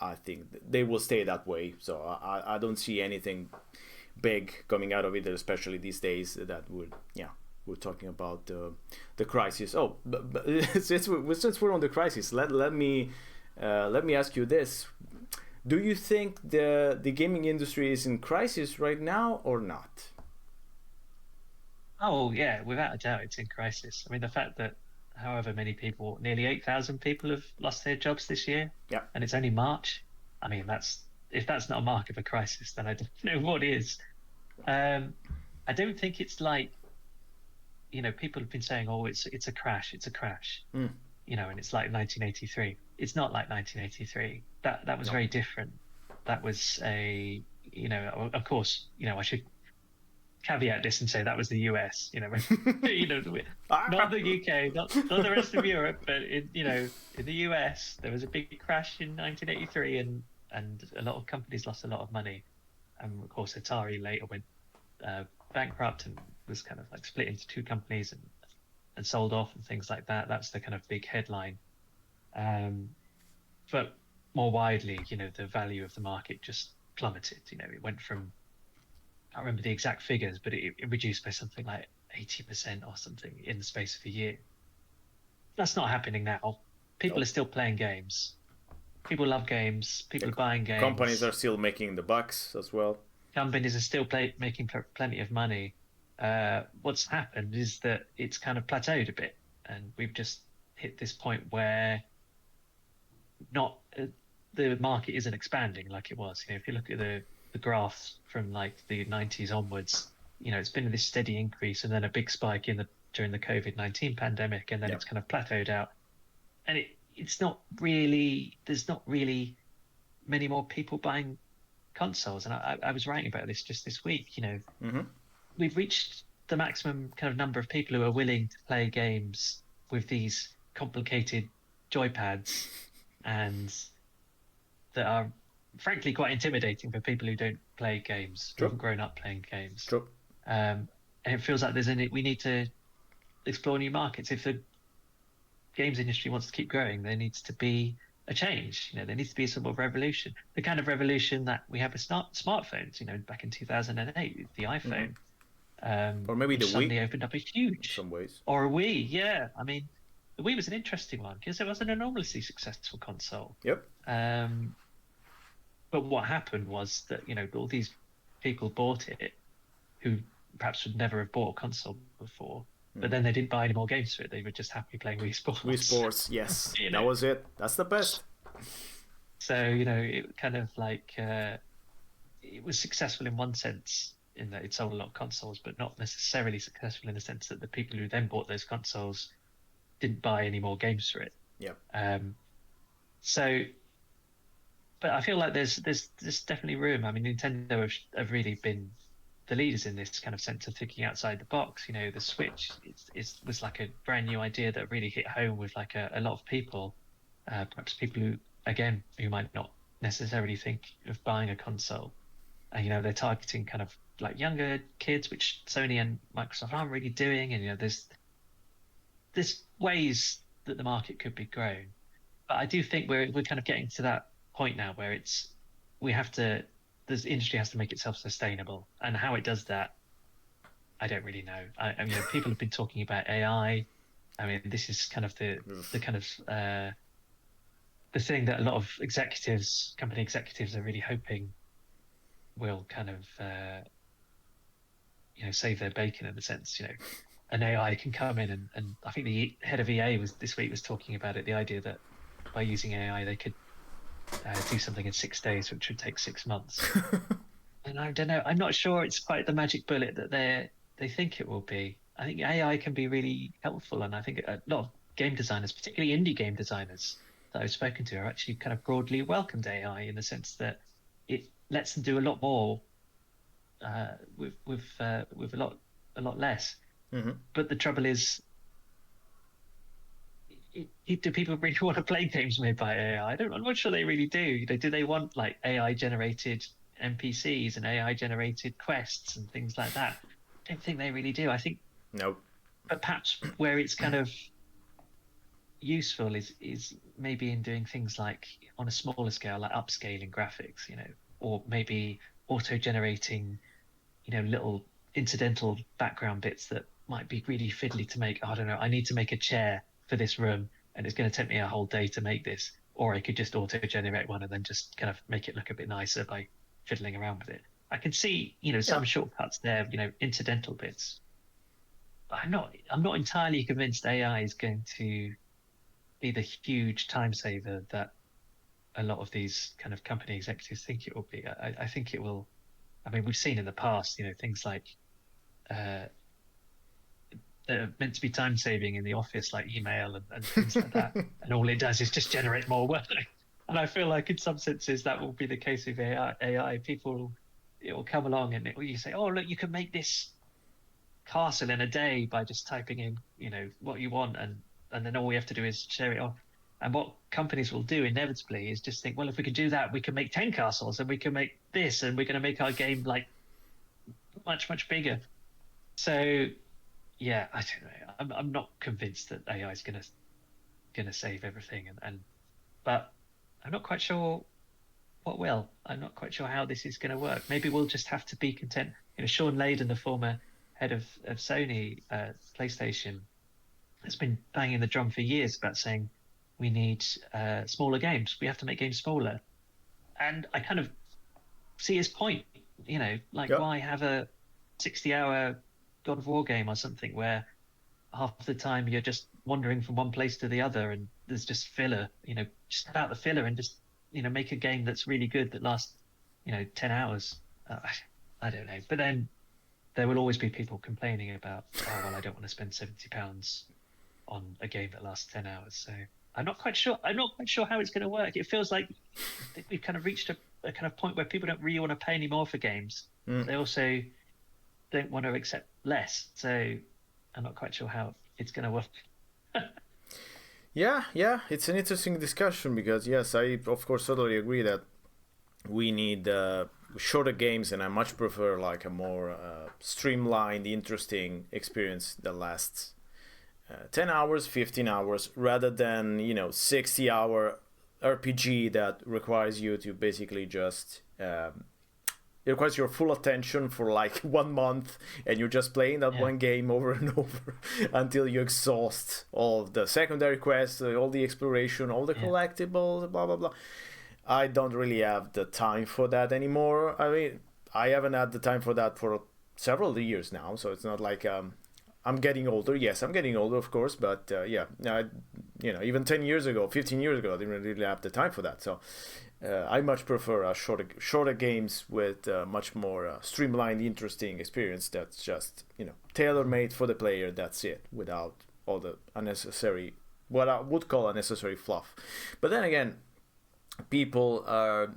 I think they will stay that way. So I don't see anything big coming out of it, especially these days. That would we're talking about the crisis. Oh, but since we're on the crisis, let me ask you this: do you think the gaming industry is in crisis right now or not? Oh yeah, without a doubt, it's in crisis. I mean, the fact that however many people, nearly 8,000 people have lost their jobs this year, and it's only March. I mean, if that's not a mark of a crisis, then I don't know what is. I don't think it's like, people have been saying, oh, it's a crash, and it's like 1983. It's not like 1983. That was very different. That was of course, I should caveat this and say that was the US, not the UK, not the rest of Europe, but in the US there was a big crash in 1983, and a lot of companies lost a lot of money, and of course Atari later went bankrupt and was kind of like split into two companies and sold off and things like that. That's the kind of big headline. But more widely, the value of the market just plummeted. It went from, I can't remember the exact figures, but it reduced by something like 80% or something in the space of a year. That's not happening now. People are still playing games. People love games. People are buying games. Companies are still making the bucks as well. Companies are still making plenty of money. What's happened is that it's kind of plateaued a bit, and we've just hit this point where the market isn't expanding like it was. If you look at the graphs from like the 90s onwards, it's been this steady increase and then a big spike during the COVID-19 pandemic, and then it's kind of plateaued out. And it's not really, there's not really many more people buying consoles. And I was writing about this just this week. Mm-hmm. We've reached the maximum kind of number of people who are willing to play games with these complicated joypads, and that are frankly quite intimidating for people who don't play games, who True. haven't grown up playing games. True. And it feels like we need to explore new markets. If the games industry wants to keep growing, there needs to be a change. There needs to be a sort of revolution, the kind of revolution that we have with smartphones. Back in 2008, with the Mm-hmm. iPhone, Or maybe the which Wii suddenly opened up a in huge, some ways. or a Wii. Yeah, I mean, the Wii was an interesting one because it was an enormously successful console. Yep. Um, but what happened was that all these people bought it who perhaps would never have bought a console before, but then they didn't buy any more games for it. They were just happy playing Wii Sports. Wii Sports, yes, that was it. That's the best. So it kind of like it was successful in one sense in that it sold a lot of consoles, but not necessarily successful in the sense that the people who then bought those consoles didn't buy any more games for it. Yeah. So, but I feel like there's definitely room. I mean, Nintendo have really been the leaders in this kind of sense of thinking outside the box. The Switch was like a brand new idea that really hit home with like a lot of people, perhaps people who might not necessarily think of buying a console. And they're targeting kind of like younger kids, which Sony and Microsoft aren't really doing. And there's ways that the market could be grown, but I do think we're kind of getting to that point now where this industry has to make itself sustainable, and how it does that, I don't really know. I mean, people have been talking about AI. I mean, this is kind of the kind of the thing that a lot of company executives, are really hoping will kind of save their bacon, in the sense an AI can come in, and I think the head of EA this week was talking about it, the idea that by using AI they could do something in 6 days, which would take 6 months. And I don't know. I'm not sure it's quite the magic bullet that they think it will be. I think AI can be really helpful, and I think a lot of game designers, particularly indie game designers that I've spoken to, are actually kind of broadly welcomed AI, in the sense that it lets them do a lot more with a lot less. Mm-hmm. But the trouble is, do people really want to play games made by AI? I'm not sure they really do. Do they want like AI generated NPCs and AI generated quests and things like that? I don't think they really do. I think no. But perhaps where it's kind of useful is maybe in doing things like on a smaller scale, like upscaling graphics, or maybe auto generating, little incidental background bits that might be really fiddly to make. I don't know. I need to make a chair for this room, and it's going to take me a whole day to make this. Or I could just auto generate one and then just kind of make it look a bit nicer by fiddling around with it. I can see, some shortcuts there, incidental bits. But I'm not entirely convinced AI is going to be the huge time saver that a lot of these kind of company executives think it will be. I think it will. I mean, we've seen in the past, things like that are meant to be time saving in the office, like email and things like that. And all it does is just generate more work. And I feel like in some senses that will be the case with AI. It will come along and you say, oh, look, you can make this castle in a day by just typing in, what you want. And then all we have to do is share it on. And what companies will do inevitably is just think, well, if we can do that, we can make 10 castles, and we can make this, and we're going to make our game like much, much bigger. So, yeah, I don't know. I'm not convinced that AI is going to save everything, but I'm not quite sure what will. I'm not quite sure how this is going to work. Maybe we'll just have to be content. Sean Layden, the former head of Sony PlayStation, has been banging the drum for years about saying we need smaller games. We have to make games smaller. And I kind of see his point, why have a 60-hour God of War game or something where half the time you're just wandering from one place to the other and there's just filler, just cut out the filler and just, make a game that's really good that lasts, 10 hours. I don't know. But then there will always be people complaining about, oh, well, I don't want to spend £70 on a game that lasts 10 hours. So I'm not quite sure. I'm not quite sure how it's going to work. It feels like we've kind of reached a kind of point where people don't really want to pay any more for games, but they also don't want to accept less. So I'm not quite sure how it's going to work. Yeah, it's an interesting discussion because yes, I of course totally agree that we need shorter games, and I much prefer like a more streamlined, interesting experience that lasts 10 hours, 15 hours, rather than 60-hour RPG that requires you to basically just it requires your full attention for like 1 month, and you're just playing that Yeah, one game over and over until you exhaust all of the secondary quests, all the exploration, all the yeah, collectibles, blah blah blah. I don't really have the time for that anymore. I mean, I haven't had the time for that for several years now, so it's not like I'm getting older. Yes, I'm getting older, of course, but yeah, even 10 years ago, 15 years ago, I didn't really have the time for that. So I much prefer shorter games with much more streamlined, interesting experience that's just tailor made for the player. That's it, without all the unnecessary, what I would call unnecessary fluff. But then again, people are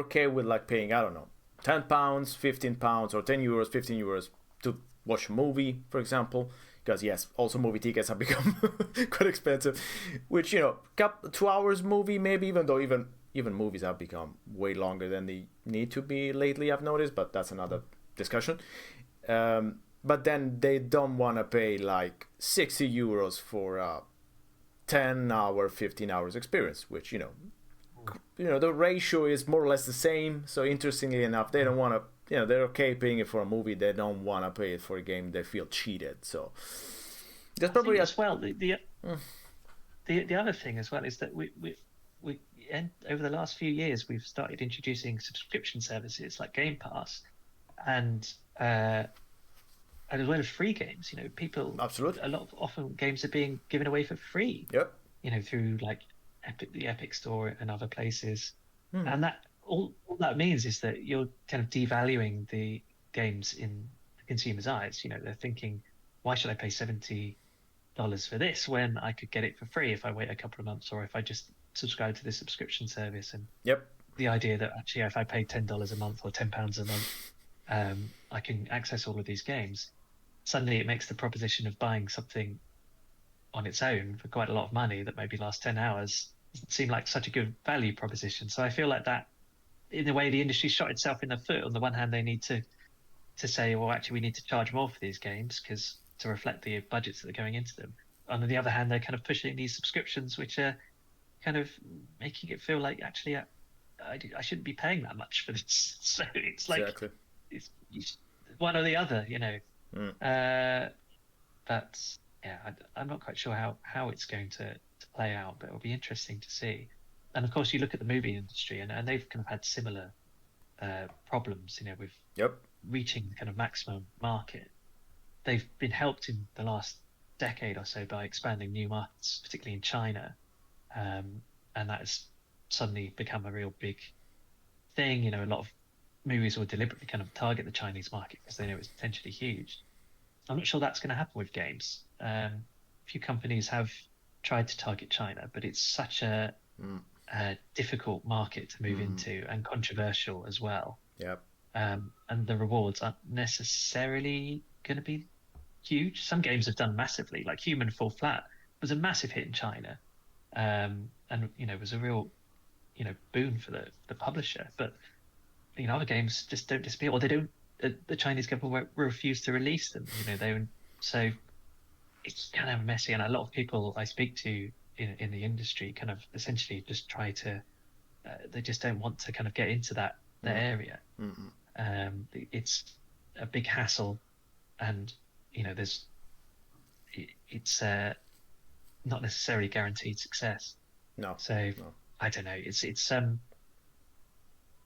okay with like paying, I don't know, £10, £15, or €10, €15 to watch a movie, for example. Because yes, also movie tickets have become quite expensive. Which 2 hours movie, maybe, even though even movies have become way longer than they need to be lately, I've noticed, but that's another discussion. But then they don't want to pay like €60 for a 10 hour, 15 hours experience, which the ratio is more or less the same. So interestingly enough, they don't want to. They're okay paying it for a movie. They don't want to pay it for a game. They feel cheated. So that's I think probably as well the other thing as well is that and over the last few years we've started introducing subscription services like Game Pass and as well as free games. People absolutely. a lot of often games are being given away for free. Yep. Through like the Epic Store and other places, Hmm. and that all that means is that you're kind of devaluing the games in the consumer's eyes. They're thinking, why should I pay $70 for this when I could get it for free if I wait a couple of months or if I just subscribe to this subscription service? And Yep. the idea that actually if I pay $10 a month or £10 a month, I can access all of these games. Suddenly, it makes the proposition of buying something on its own for quite a lot of money that maybe lasts 10 hours doesn't seem like such a good value proposition. So I feel like that, in a way, the industry shot itself in the foot. On the one hand, they need to say, well, actually, we need to charge more for these games because to reflect the budgets that are going into them. And on the other hand, they're kind of pushing these subscriptions, which are kind of making it feel like actually I shouldn't be paying that much for this. So it's like Exactly. it's one or the other, Mm. But yeah, I'm not quite sure how it's going to play out, but it'll be interesting to see. And of course, you look at the movie industry, and they've kind of had similar problems, with Yep. reaching kind of maximum market. They've been helped in the last decade or so by expanding new markets, particularly in China, and that has suddenly become a real big thing. A lot of movies will deliberately kind of target the Chinese market because they know it's potentially huge. I'm not sure that's going to happen with games. A few companies have tried to target China, but it's such Mm. a difficult market to move Mm. into and controversial as well. Yep. And the rewards aren't necessarily going to be huge. Some games have done massively, like Human Fall Flat was a massive hit in China, and was a real boon for the publisher. But other games just don't disappear, or they don't. The Chinese government will refuse to release them. So it's kind of messy, and a lot of people I speak to in the industry kind of essentially just try to. They just don't want to kind of get into that Mm. area. Mm. It's a big hassle, and there's it's not necessarily guaranteed success. No. So No. I don't know. It's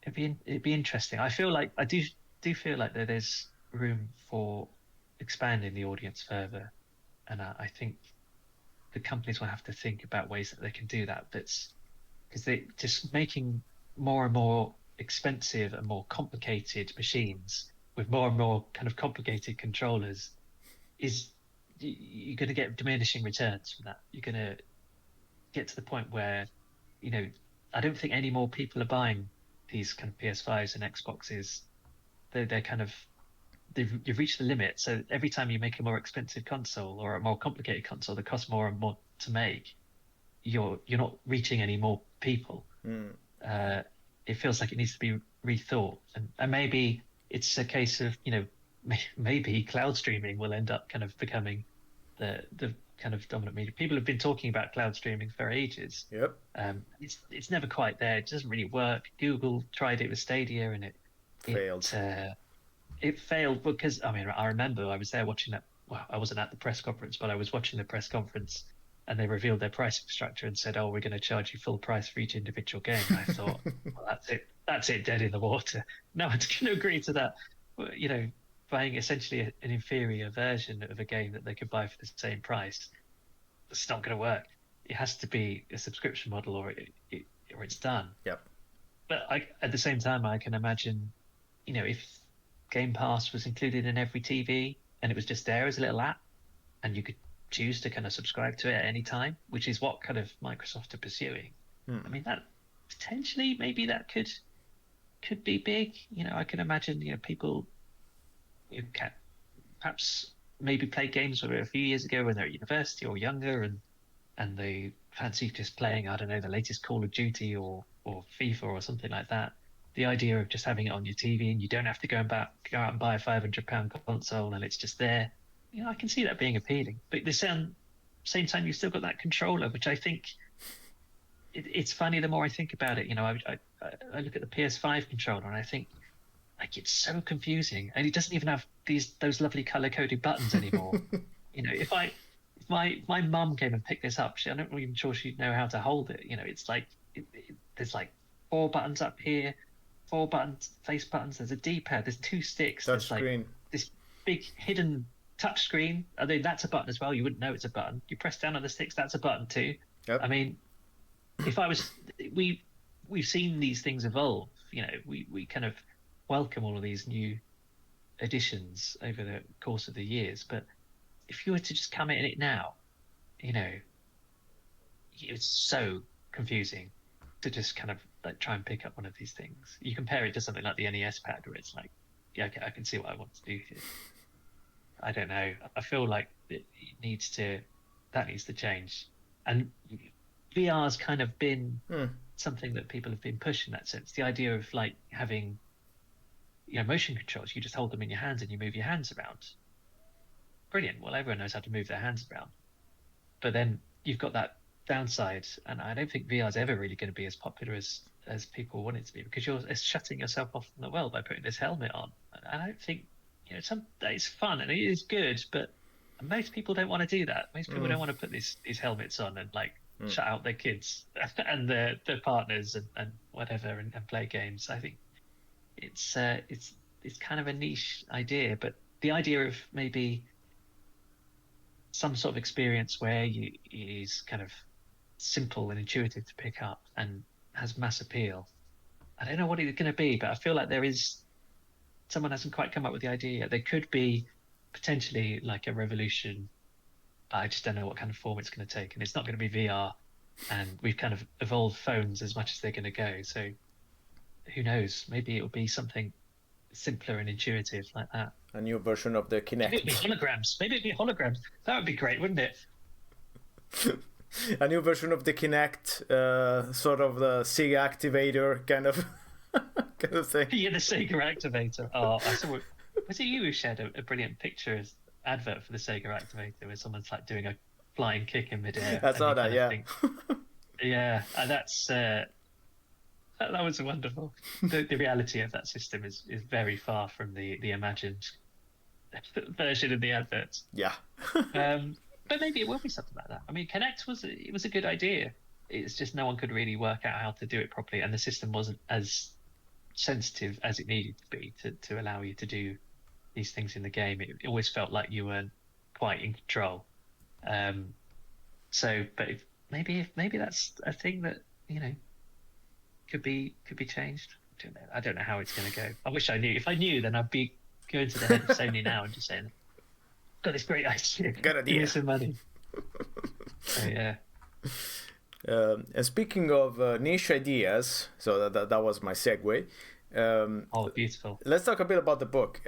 it'd be interesting. I feel like I do feel like there's room for expanding the audience further, and I think the companies will have to think about ways that they can do that. That's because they just making more and more expensive and more complicated machines with more and more kind of complicated controllers is you're going to get diminishing returns from that. You're going to get to the point where, you know, I don't think any more people are buying these kind of PS5s and Xboxes. They're kind of you've reached the limit. So every time you make a more expensive console or a more complicated console that costs more and more to make, you're not reaching any more people. It feels like it needs to be rethought, and maybe it's a case of, you know, maybe cloud streaming will end up kind of becoming the kind of dominant media. People have been talking about cloud streaming for ages. Yep. It's never quite there. It doesn't really work. Google tried it with Stadia, and Failed. It failed because, I mean, I remember I was there watching that. Well, I wasn't at the press conference, but I was watching the press conference, and they revealed their pricing structure and said, "Oh, we're going to charge you full price for each individual game." And I thought, well, that's it. That's it, dead in the water. No one's going to agree to that. You know, buying essentially an inferior version of a game that they could buy for the same price, it's not going to work. It has to be a subscription model, or it's done. Yep. But at the same time, I can imagine, you know, if Game Pass was included in every TV and it was just there as a little app, and you could choose to kind of subscribe to it at any time, which is what kind of Microsoft are pursuing. I mean, that potentially maybe that could be big. You know, I can imagine, you know, people who can perhaps maybe play games with it a few years ago when they're at university or younger, and they fancy just playing, I don't know, the latest Call of Duty or FIFA or something like that. The idea of just having it on your TV and you don't have to go out and buy a £500 console and it's just there. You know, I can see that being appealing. But at the same time, you've still got that controller, which I think it's funny. The more I think about it, you know, I look at the PS5 controller and I think, like, it's so confusing, and it doesn't even have those lovely color coded buttons anymore. You know, if my mum came and picked this up, I'm not even sure she'd know how to hold it. You know, it's like there's like 4 buttons up here, 4 buttons, face buttons. There's a D-pad. There's 2 sticks. Touch there's screen. Like this big hidden touch screen. I mean, that's a button as well. You wouldn't know it's a button. You press down on the sticks. That's a button too. Yep. I mean, we've seen these things evolve. You know, we kind of welcome all of these new additions over the course of the years. But if you were to just come in it now, you know, it's so confusing to just kind of like try and pick up one of these things. You compare it to something like the NES pad, where it's like, yeah, okay, I can see what I want to do here. I don't know. I feel like that needs to change. And VR's kind of been something that people have been pushing in that sense. The idea of like having, you know, motion controls. You just hold them in your hands and you move your hands around. Brilliant. Well, everyone knows how to move their hands around. But then you've got that downside, and I don't think VR is ever really going to be as popular as people want it to be, because you're shutting yourself off from the world by putting this helmet on. And I don't think, you know, it's fun and it is good, but most people don't want to do that. Most people don't want to put these helmets on and like shut out their kids and their partners and whatever and play games. I think it's kind of a niche idea, but the idea of maybe some sort of experience where it is kind of simple and intuitive to pick up and has mass appeal. I don't know what it's going to be, but I feel like someone hasn't quite come up with the idea yet. There could be potentially like a revolution. I just don't know what kind of form it's going to take, and it's not going to be VR. And we've kind of evolved phones as much as they're going to go. So who knows? Maybe it'll be something simpler and intuitive like that. A new version of the Kinect. Maybe it'd be holograms. That would be great, wouldn't it? A new version of the Kinect, sort of the Sega activator kind of thing. Yeah, the Sega activator. Oh, I saw. Was it you who shared a brilliant picture as advert for the Sega activator, where someone's like doing a flying kick in midair? I saw that. Yeah. Yeah, and that was wonderful. The reality of that system is very far from the imagined version of the adverts. Yeah. But maybe it will be something like that. I mean, Kinect was a good idea. It's just no one could really work out how to do it properly, and the system wasn't as sensitive as it needed to be to allow you to do these things in the game. It always felt like you weren't quite in control. But maybe that's a thing that, you know, could be changed. I don't know how it's going to go. I wish I knew. If I knew, then I'd be going to the head of Sony now and just saying, "Got this great idea. Good idea. Give me some money." So yeah. And speaking of niche ideas, so that was my segue. Oh, beautiful. Let's talk a bit about the book.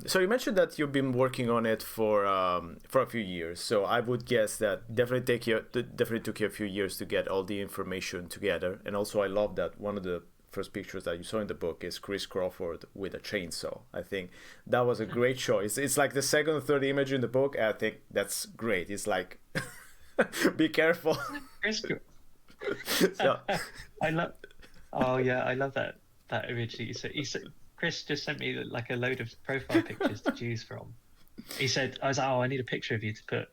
So you mentioned that you've been working on it for a few years. So I would guess that definitely took you a few years to get all the information together. And also, I love that one of the first pictures that you saw in the book is Chris Crawford with a chainsaw. I think that was a great choice. It's like the second or third image in the book. I think that's great. It's like, be careful. Chris, So, I love. Oh yeah, I love that image. Chris just sent me like a load of profile pictures to choose from. He said, I was like, oh, I need a picture of you to put.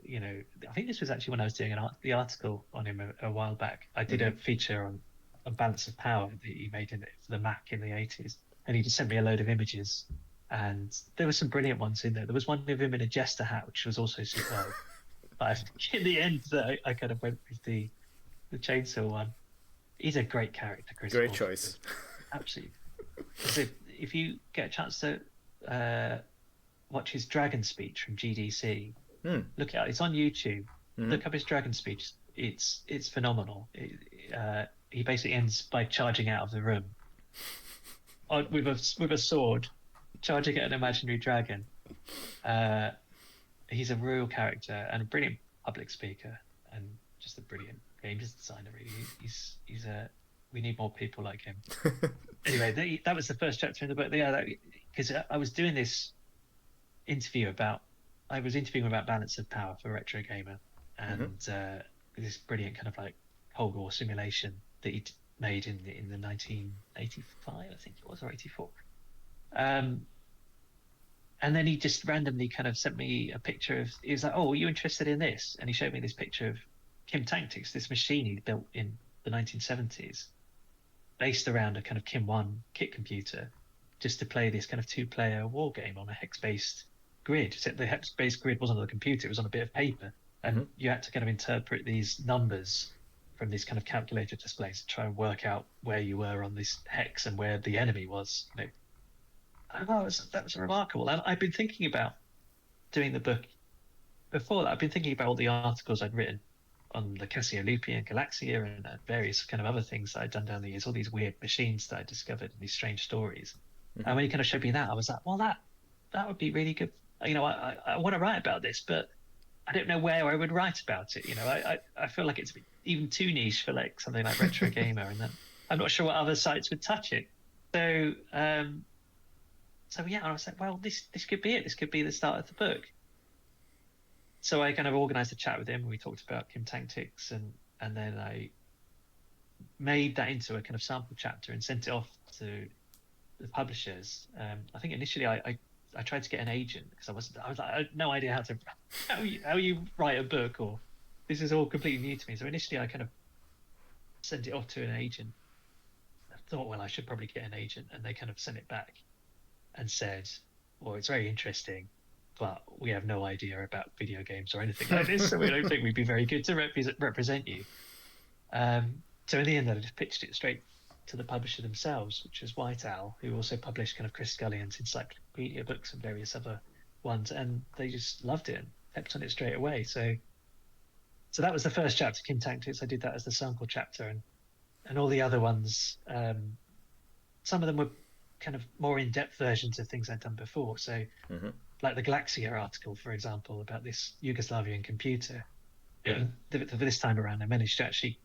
You know, I think this was actually when I was doing the article on him a while back. I did a feature on balance of power that he made in it for the Mac in the 80s, and he just sent me a load of images. And there were some brilliant ones in there. There was one of him in a jester hat, which was also superb. But I think in the end, I kind of went with the chainsaw one. He's a great character, Chris. great choice. Absolutely. So if you get a chance to watch his dragon speech from GDC, look it up. It's on YouTube. Look up his dragon speech. It's phenomenal. He basically ends by charging out of the room with a sword, charging at an imaginary dragon. He's a real character and a brilliant public speaker, and just a brilliant games designer. Really, he's a. We need more people like him. Anyway, that was the first chapter in the book. Yeah, because I was doing this interview I was interviewing about balance of power for Retro Gamer, and this brilliant kind of like Cold War simulation that he made in the 1985, I think it was, or 84. And then he just randomly kind of sent me a picture of. He was like, "Oh, are you interested in this?" And he showed me this picture of Kim Tactics, this machine he built in the 1970s, based around a kind of Kim 1 kit computer, just to play this kind of two-player war game on a hex-based grid. Except the hex-based grid wasn't on a computer; it was on a bit of paper, and you had to kind of interpret these numbers from these kind of calculator displays to try and work out where you were on this hex and where the enemy was. You know, that was remarkable. And I've been thinking about doing the book before that. I've been thinking about all the articles I'd written on the Cassiopeia and Galaxia and various kind of other things that I'd done down the years, all these weird machines that I discovered and these strange stories. And when you kind of showed me that, I was like, well, that would be really good. You know, I want to write about this, but I don't know where I would write about it. You know, I feel like it's even too niche for like something like Retro Gamer, and then I'm not sure what other sites would touch it. So yeah, I was like, well, this could be it. This could be the start of the book. So I kind of organized a chat with him, and we talked about Kim Tactics, and then I made that into a kind of sample chapter and sent it off to the publishers. I think initially I tried to get an agent because I was like, I had no idea how you write a book, or this is all completely new to me. So initially I kind of sent it off to an agent. I thought, well, I should probably get an agent, and they kind of sent it back and said, well, it's very interesting, but we have no idea about video games or anything like this, so we don't think we'd be very good to represent you. So in the end, I just pitched it straight to the publisher themselves, which was White Owl, who also published kind of Chris Scullion's encyclopedia books and various other ones, and they just loved it and kept on it straight away. So that was the first chapter, Kim Tactics. I did that as the sample chapter, and all the other ones, some of them were kind of more in-depth versions of things I'd done before. So like the Galaxia article, for example, about this Yugoslavian computer. For this time around, I managed to actually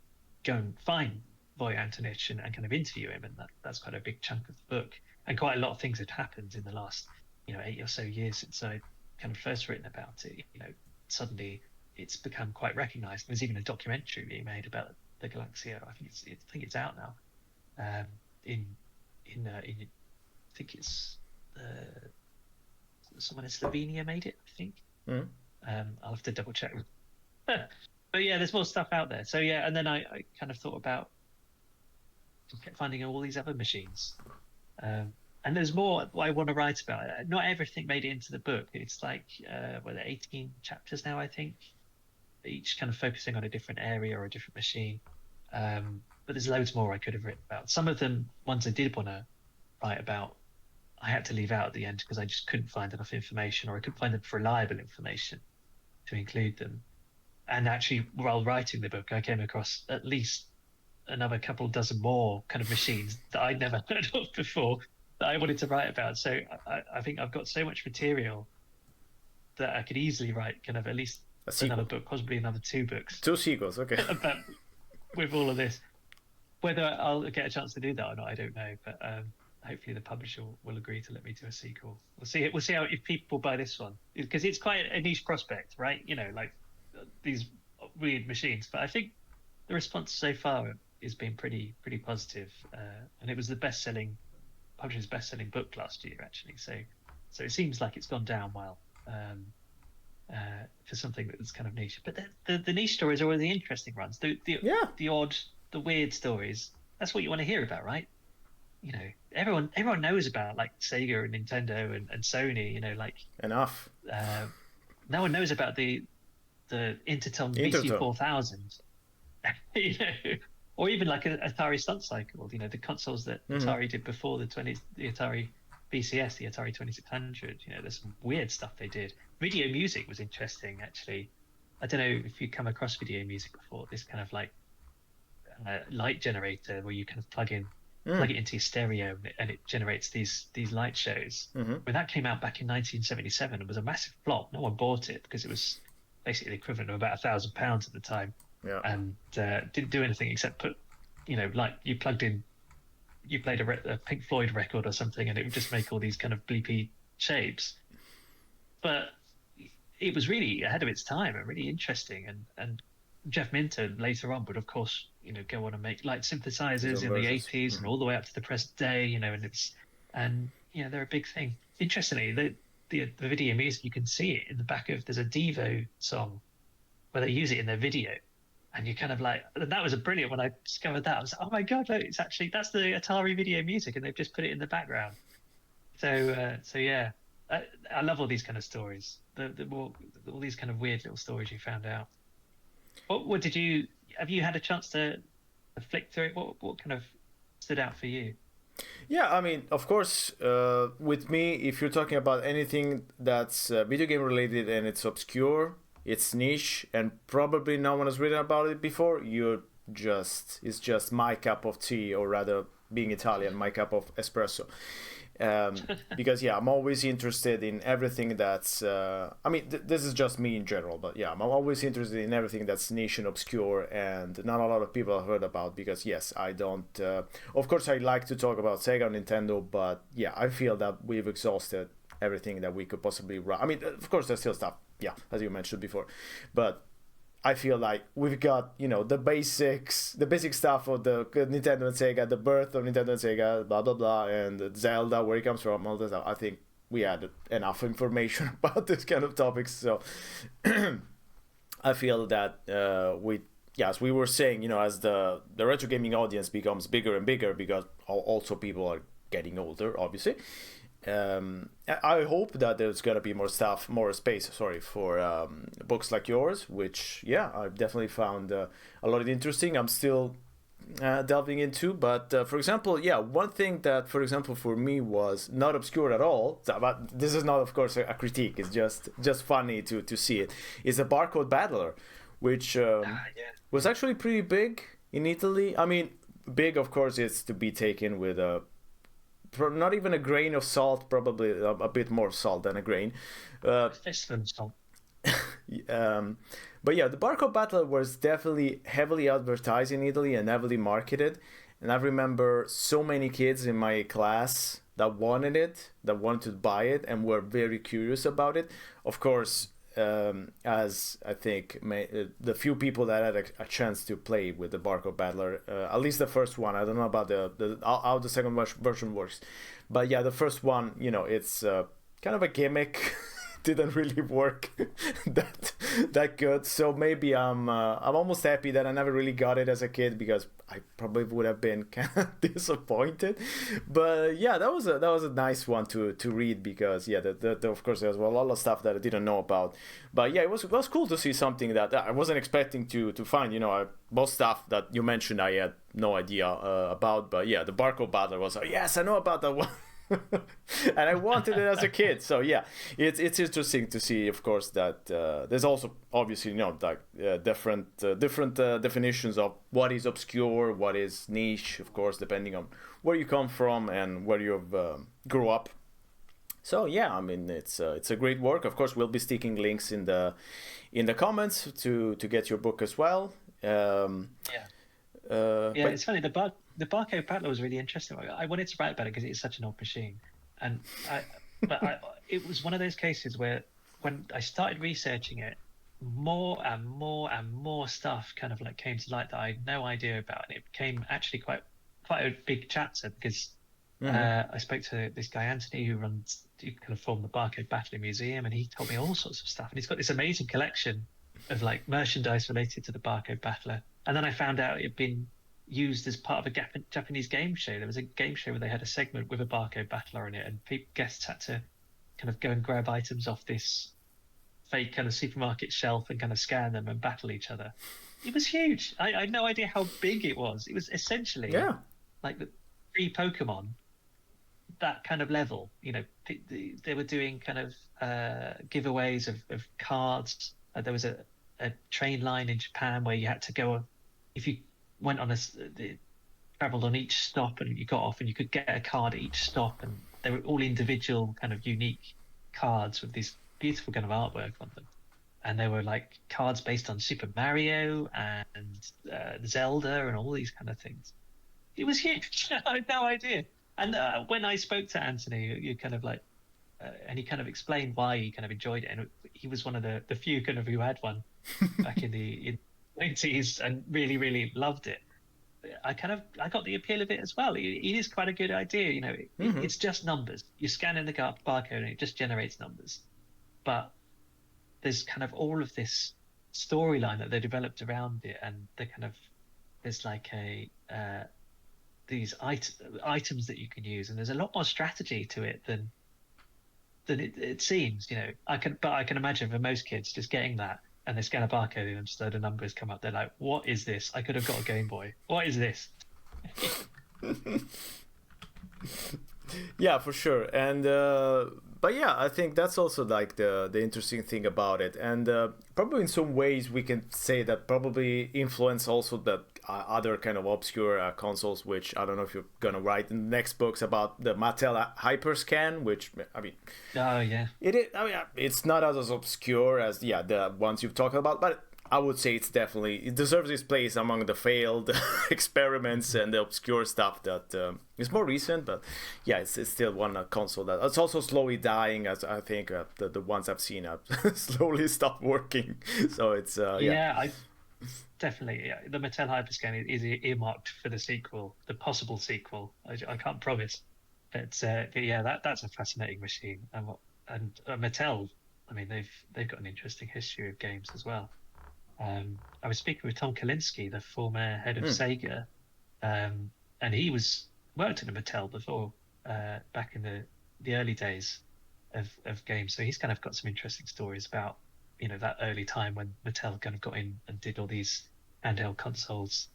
go and find Voja Antonic and kind of interview him, and that's quite a big chunk of the book. And quite a lot of things had happened in the last 8 or so years since I kind of first written about it. Suddenly it's become quite recognized. There's even a documentary being made about the Galaxia. I think it's out now. I think it's someone in Slovenia made it, I think. I'll have to double check. But yeah, there's more stuff out there. So yeah, and then I kind of thought about finding all these other machines. And there's more I want to write about. Not everything made it into the book. It's like, 18 chapters now, I think, each kind of focusing on a different area or a different machine. But there's loads more I could have written about. Some of them, ones I did want to write about, I had to leave out at the end because I just couldn't find enough information, or I couldn't find enough reliable information to include them. And actually, while writing the book, I came across at least another couple dozen more kind of machines that I'd never heard of before that I wanted to write about. So I think I've got so much material that I could easily write kind of at least A another sequel. book, possibly another two books Two sequels, okay. about with all of this. Whether I'll get a chance to do that or not, I don't know. But hopefully the publisher will agree to let me do a sequel. We'll see. We'll see how if people buy this one because it's quite a niche prospect, right? You know, like these weird machines. But I think the response so far has been pretty positive, and it was the publisher's best-selling book last year actually. So it seems like it's gone down well. For something that's kind of niche. But the niche stories are always the interesting ones. Yeah, The odd, the weird stories. That's what you want to hear about, right? You know, everyone knows about like Sega and Nintendo and Sony. You know, like enough. no one knows about the Interton VC Interton. 4000. You know, or even like Atari Stunt Cycle. You know, the consoles that Atari did before the Atari BCS, the Atari 2600. You know, there's some weird stuff they did. Video music was interesting, actually. I don't know if you come across video music before. This kind of like light generator where you kind of plug it into your stereo and it generates these light shows. When that came out back in 1977, it was a massive flop. No one bought it because it was basically the equivalent of about £1,000 at the time, Yeah. and didn't do anything except put, you know, like you plugged in, you played a Pink Floyd record or something, and it would just make all these kind of bleepy shapes. But it was really ahead of its time and really interesting. And Jeff Minton later on would, of course, you know, go on and make light synthesizers in the 80s and all the way up to the present day, you know, and you know, they're a big thing. Interestingly, the video music, you can see it in the back of, there's a Devo song where they use it in their video. And you kind of like, that was a brilliant when I discovered that. I was like, oh my God, look, it's actually, that's the Atari video music and they've just put it in the background. So yeah, I love all these kind of stories. All these kind of weird little stories you found out. What have you had a chance to flick through it? What kind of stood out for you? Yeah, I mean, of course, with me, if you're talking about anything that's video game related and it's obscure, it's niche, and probably no one has written about it before, it's just my cup of tea, or rather, being Italian, my cup of espresso. Because yeah, I'm always interested in everything that's I mean, this is just me in general, but yeah, I'm always interested in everything that's niche and obscure and not a lot of people have heard about, because yes, I don't of course I like to talk about Sega and Nintendo, but yeah, I feel that we've exhausted everything that we could possibly run. I mean, of course there's still stuff, yeah, as you mentioned before, but I feel like we've got, you know, the basic stuff of the Nintendo and Sega, the birth of Nintendo and Sega, blah blah blah, and Zelda, where it comes from, all this stuff. I think we had enough information about this kind of topics, so I feel that as we were saying, you know, as the retro gaming audience becomes bigger and bigger, because also people are getting older, obviously. I hope that there's gonna be more space, for books like yours, which yeah, I've definitely found a lot of interesting. I'm still delving into, but for example, yeah, one thing that, for example, for me was not obscure at all, but this is not, of course, a critique. It's just funny to see it. Is a Barcode Battler, which was actually pretty big in Italy. I mean, big, of course, is to be taken with a not even a grain of salt, probably a bit more salt than a grain. Fistful of salt. But yeah, the Barcode Battle was definitely heavily advertised in Italy and heavily marketed. And I remember so many kids in my class that wanted it, that wanted to buy it, and were very curious about it. Of course, as I think the few people that had a chance to play with the Barcode Battler, at least the first one, I don't know about how the second version works, but yeah, the first one, you know, it's kind of a gimmick. Didn't really work that good, so maybe I'm almost happy that I never really got it as a kid, because I probably would have been kind of disappointed. But yeah, that was a nice one to read, because yeah, of course there's a lot of stuff that I didn't know about, but yeah, it was cool to see something that I wasn't expecting to find. You know, most stuff that you mentioned I had no idea about, but yeah, the Barcode Battler was yes, I know about that one. and I wanted it as a kid. So yeah, it's interesting to see, of course, that there's also obviously like different definitions of what is obscure, what is niche, of course, depending on where you come from and where you've grew up. So yeah, I mean it's a great work. Of course, we'll be sticking links in the comments to get your book as well. Yeah. But It's funny. The barcode battler was really interesting. I wanted to write about it because it's such an old machine, and it was one of those cases where when I started researching it, more and more and more stuff kind of like came to light that I had no idea about, and it became actually quite a big chapter because I spoke to this guy Anthony who kind of formed the Barcode Battling Museum, and he told me all sorts of stuff, and he's got this amazing collection of like merchandise related to the Barcode Battler. And then I found out it'd been used as part of a Japanese game show. There was a game show where they had a segment with a barcode battler in it, and guests had to kind of go and grab items off this fake kind of supermarket shelf and kind of scan them and battle each other. It was huge. I had no idea how big it was. It was essentially like the pre-Pokemon, that kind of level. They were doing kind of giveaways of cards. There was a train line in Japan where you had to go, if you went on traveled on each stop and you got off, and you could get a card at each stop, and they were all individual kind of unique cards with this beautiful kind of artwork on them, and they were like cards based on Super Mario and Zelda and all these kind of things. It was huge. I had no idea. And when I spoke to Anthony, you kind of like and he kind of explained why he kind of enjoyed it, and he was one of the few kind of who had one back in the 90s and really, really loved it. I got the appeal of it as well. It is quite a good idea. It's just numbers. You scan in the barcode and it just generates numbers. But there's kind of all of this storyline that they developed around it, and there's like these items that you can use, and there's a lot more strategy to it than it seems. I can imagine for most kids just getting that, and they scan a barcode and just a load of numbers come up. They're like, what is this? I could have got a Game Boy. What is this? Yeah, for sure. And but yeah, I think that's also like the interesting thing about it. And probably in some ways we can say that probably influence also the other kind of obscure consoles, which I don't know if you're gonna write in the next books about the Mattel Hyperscan, which I mean, oh yeah, it is. I mean, it's not as obscure as the ones you've talked about, but I would say it deserves its place among the failed experiments and the obscure stuff that is more recent. But yeah, it's still one console that it's also slowly dying, as I think the ones I've seen have slowly stopped working. So it's I definitely, the Mattel Hyperscan is earmarked for the sequel, the possible sequel. I can't promise, but yeah, that's a fascinating machine. And Mattel, I mean, they've got an interesting history of games as well. I was speaking with Tom Kalinske, the former head of Sega, and he worked at Mattel before, back in the early days of games. So he's kind of got some interesting stories about that early time when Mattel kind of got in and did all these handheld consoles,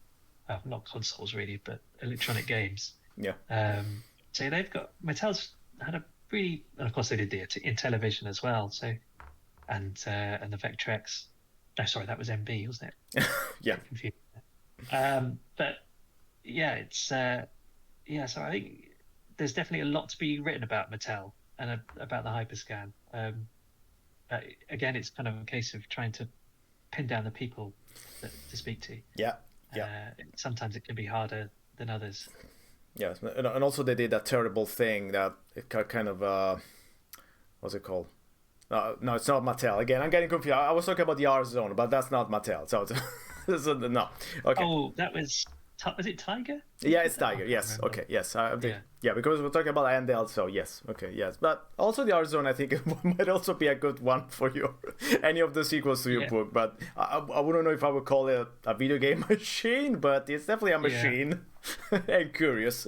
not consoles really, but electronic games. Yeah. So Mattel's had a really, and of course they did the Intellivision as well. So and the Vectrex. No, sorry, that was MB, wasn't it? Yeah. But yeah, it's So I think there's definitely a lot to be written about Mattel and about the Hyperscan. Again, it's kind of a case of trying to pin down the people to speak to. Yeah. Sometimes it can be harder than others. Yes, and also they did that terrible thing that it kind of what's it called? No, it's not Mattel. Again, I'm getting confused. I was talking about the R Zone, but that's not Mattel. So no. Okay. Oh, that was it Tiger? Yeah, it's Tiger. Yes. Okay. Yes. Yeah, because we're talking about handheld. So yes. Okay. Yes. But also the R Zone, I think, might also be a good one for any of the sequels to your book. But I wouldn't know if I would call it a video game machine, but it's definitely a machine. And curious.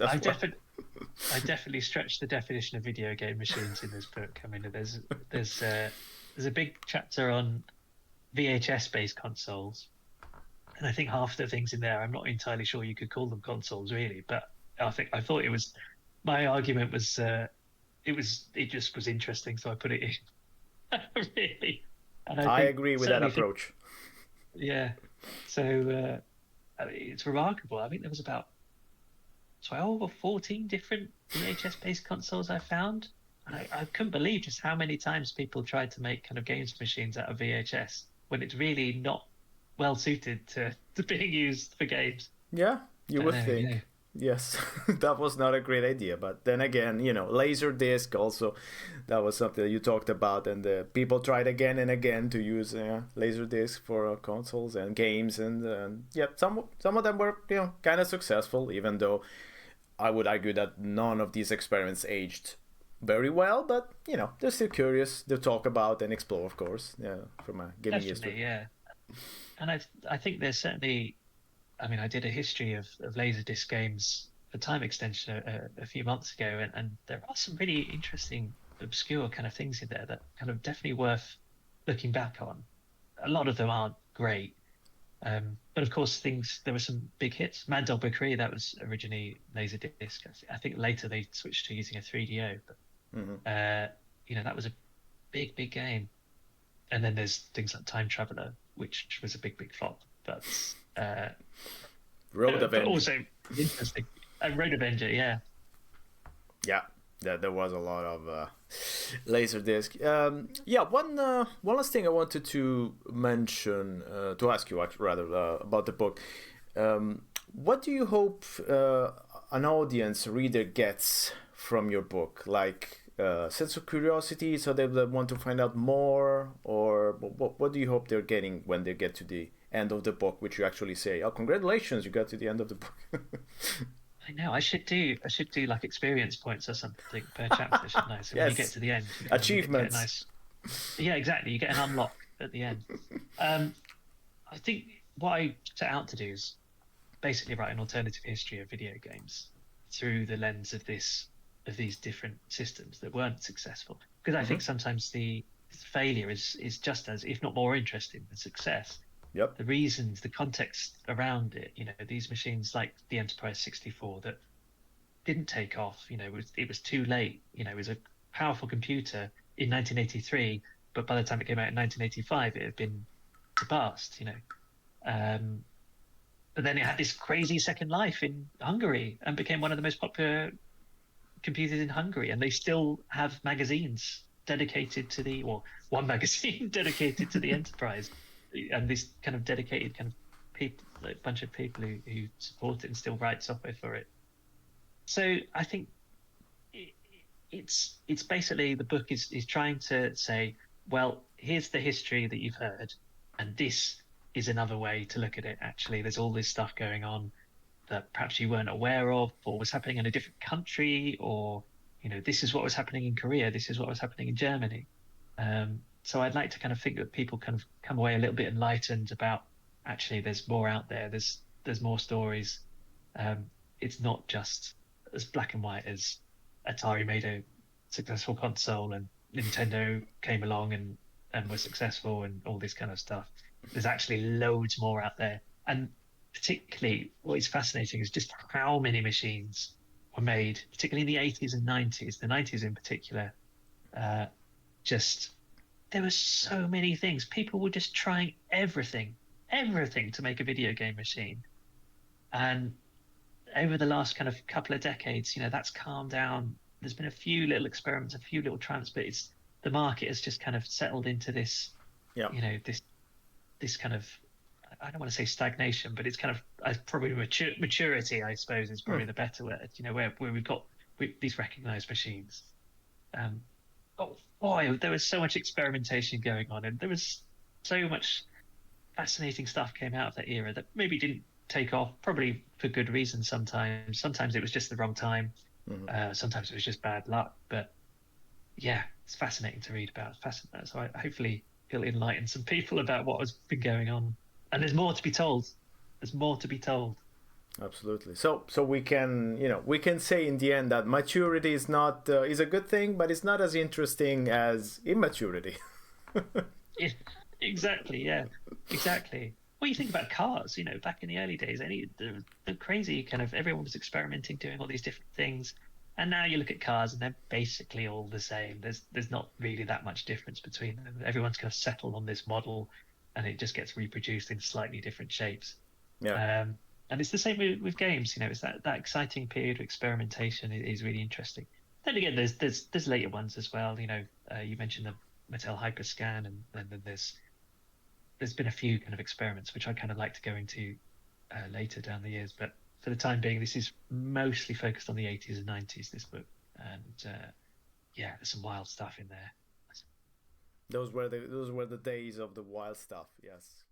I definitely stretched the definition of video game machines in this book. I mean, there's a big chapter on VHS-based consoles, and I think half the things in there, I'm not entirely sure you could call them consoles really, but I thought it was my argument was it just was interesting, so I put it in. Really, and I I think agree with that certainly for approach. yeah. So I mean, it's remarkable. I think there was about 12 or 14 different VHS-based consoles I found. And I couldn't believe just how many times people tried to make kind of games machines out of VHS when it's really not well suited to being used for games. Yeah, you But would there we go. think. Yes, that was not a great idea. But then again, laser disc also, that was something that you talked about, and people tried again and again to use laser disc for consoles and games, and yeah, some of them were kind of successful, even though I would argue that none of these experiments aged very well. But they're still curious to talk about and explore, of course, from a gaming history. Definitely, yeah. And I think there's certainly, I mean, I did a history of Laserdisc games for Time Extension a few months ago, and there are some really interesting, obscure kind of things in there that kind of definitely worth looking back on. A lot of them aren't great, but of course, there were some big hits. Mad Dog McCree, that was originally Laserdisc. I think later they switched to using a 3DO, but Mm-hmm. that was a big game. And then there's things like Time Traveler, which was a big flop, uh, Road but Avenger. also interesting. Road Avenger, yeah. Yeah, there was a lot of Laserdisc. Yeah, one last thing I wanted to mention, to ask you rather, about the book. What do you hope an audience reader gets from your book? Like sense of curiosity, so they want to find out more, or what do you hope they're getting when they get to the end of the book, which you actually say, "Oh, congratulations, you got to the end of the book." I know. I should do like experience points or something per chapter, shouldn't I? So when you get Yes, to the end, you kind of get a achievements. nice. Yeah, exactly. You get an unlock at the end. Um, I think what I set out to do is basically write an alternative history of video games through the lens of these different systems that weren't successful. Because I Mm-hmm. think sometimes the failure is just as, if not more interesting than success. Yep. The reasons, the context around it, these machines like the Enterprise 64 that didn't take off, it was too late. It was a powerful computer in 1983, but by the time it came out in 1985, it had been surpassed. Um, but then it had this crazy second life in Hungary and became one of the most popular computers in Hungary. And they still have magazines dedicated to one magazine dedicated to the Enterprise, and this kind of dedicated kind of people, like bunch of people who support it and still write software for it. So I think it, it's basically the book is trying to say, well, here's the history that you've heard, and this is another way to look at it. Actually, there's all this stuff going on that perhaps you weren't aware of, or was happening in a different country, or this is what was happening in Korea, this is what was happening in Germany. So I'd like to kind of think that people kind of come away a little bit enlightened about actually there's more out there. There's more stories. It's not just as black and white as Atari made a successful console and Nintendo came along and was successful and all this kind of stuff. There's actually loads more out there. And particularly what is fascinating is just how many machines were made, particularly in the 80s and 90s, the 90s in particular. Just there were so many things. People were just trying everything to make a video game machine. And over the last kind of couple of decades, that's calmed down. There's been a few little experiments, a few little triumphs, but the market has just kind of settled into this, Yeah. This kind of, I don't want to say stagnation, but it's kind of probably maturity, I suppose, is probably the better word. Where we've got these recognized machines. Oh boy, there was so much experimentation going on, and there was so much fascinating stuff came out of that era that maybe didn't take off, probably for good reason. Sometimes it was just the wrong time. Sometimes it was just bad luck. But yeah, it's fascinating to read about. It's fascinating. So hopefully it'll enlighten some people about what has been going on. And there's more to be told. There's more to be told. Absolutely. So we can we can say in the end that maturity is not is a good thing, but it's not as interesting as immaturity. Yeah, exactly. Yeah, exactly. What do you think about cars? Back in the early days, the crazy kind of everyone was experimenting, doing all these different things. And now you look at cars and they're basically all the same. There's not really that much difference between them. Everyone's kind of settled on this model, and it just gets reproduced in slightly different shapes. Yeah. And it's the same with games. It's that exciting period of experimentation is really interesting. Then again, there's later ones as well. You mentioned the Mattel Hyperscan, and then there's been a few kind of experiments which I kind of like to go into later down the years. But for the time being, this is mostly focused on the 80s and 90s. This book, and yeah, there's some wild stuff in there. Those were the days of the wild stuff. Yes.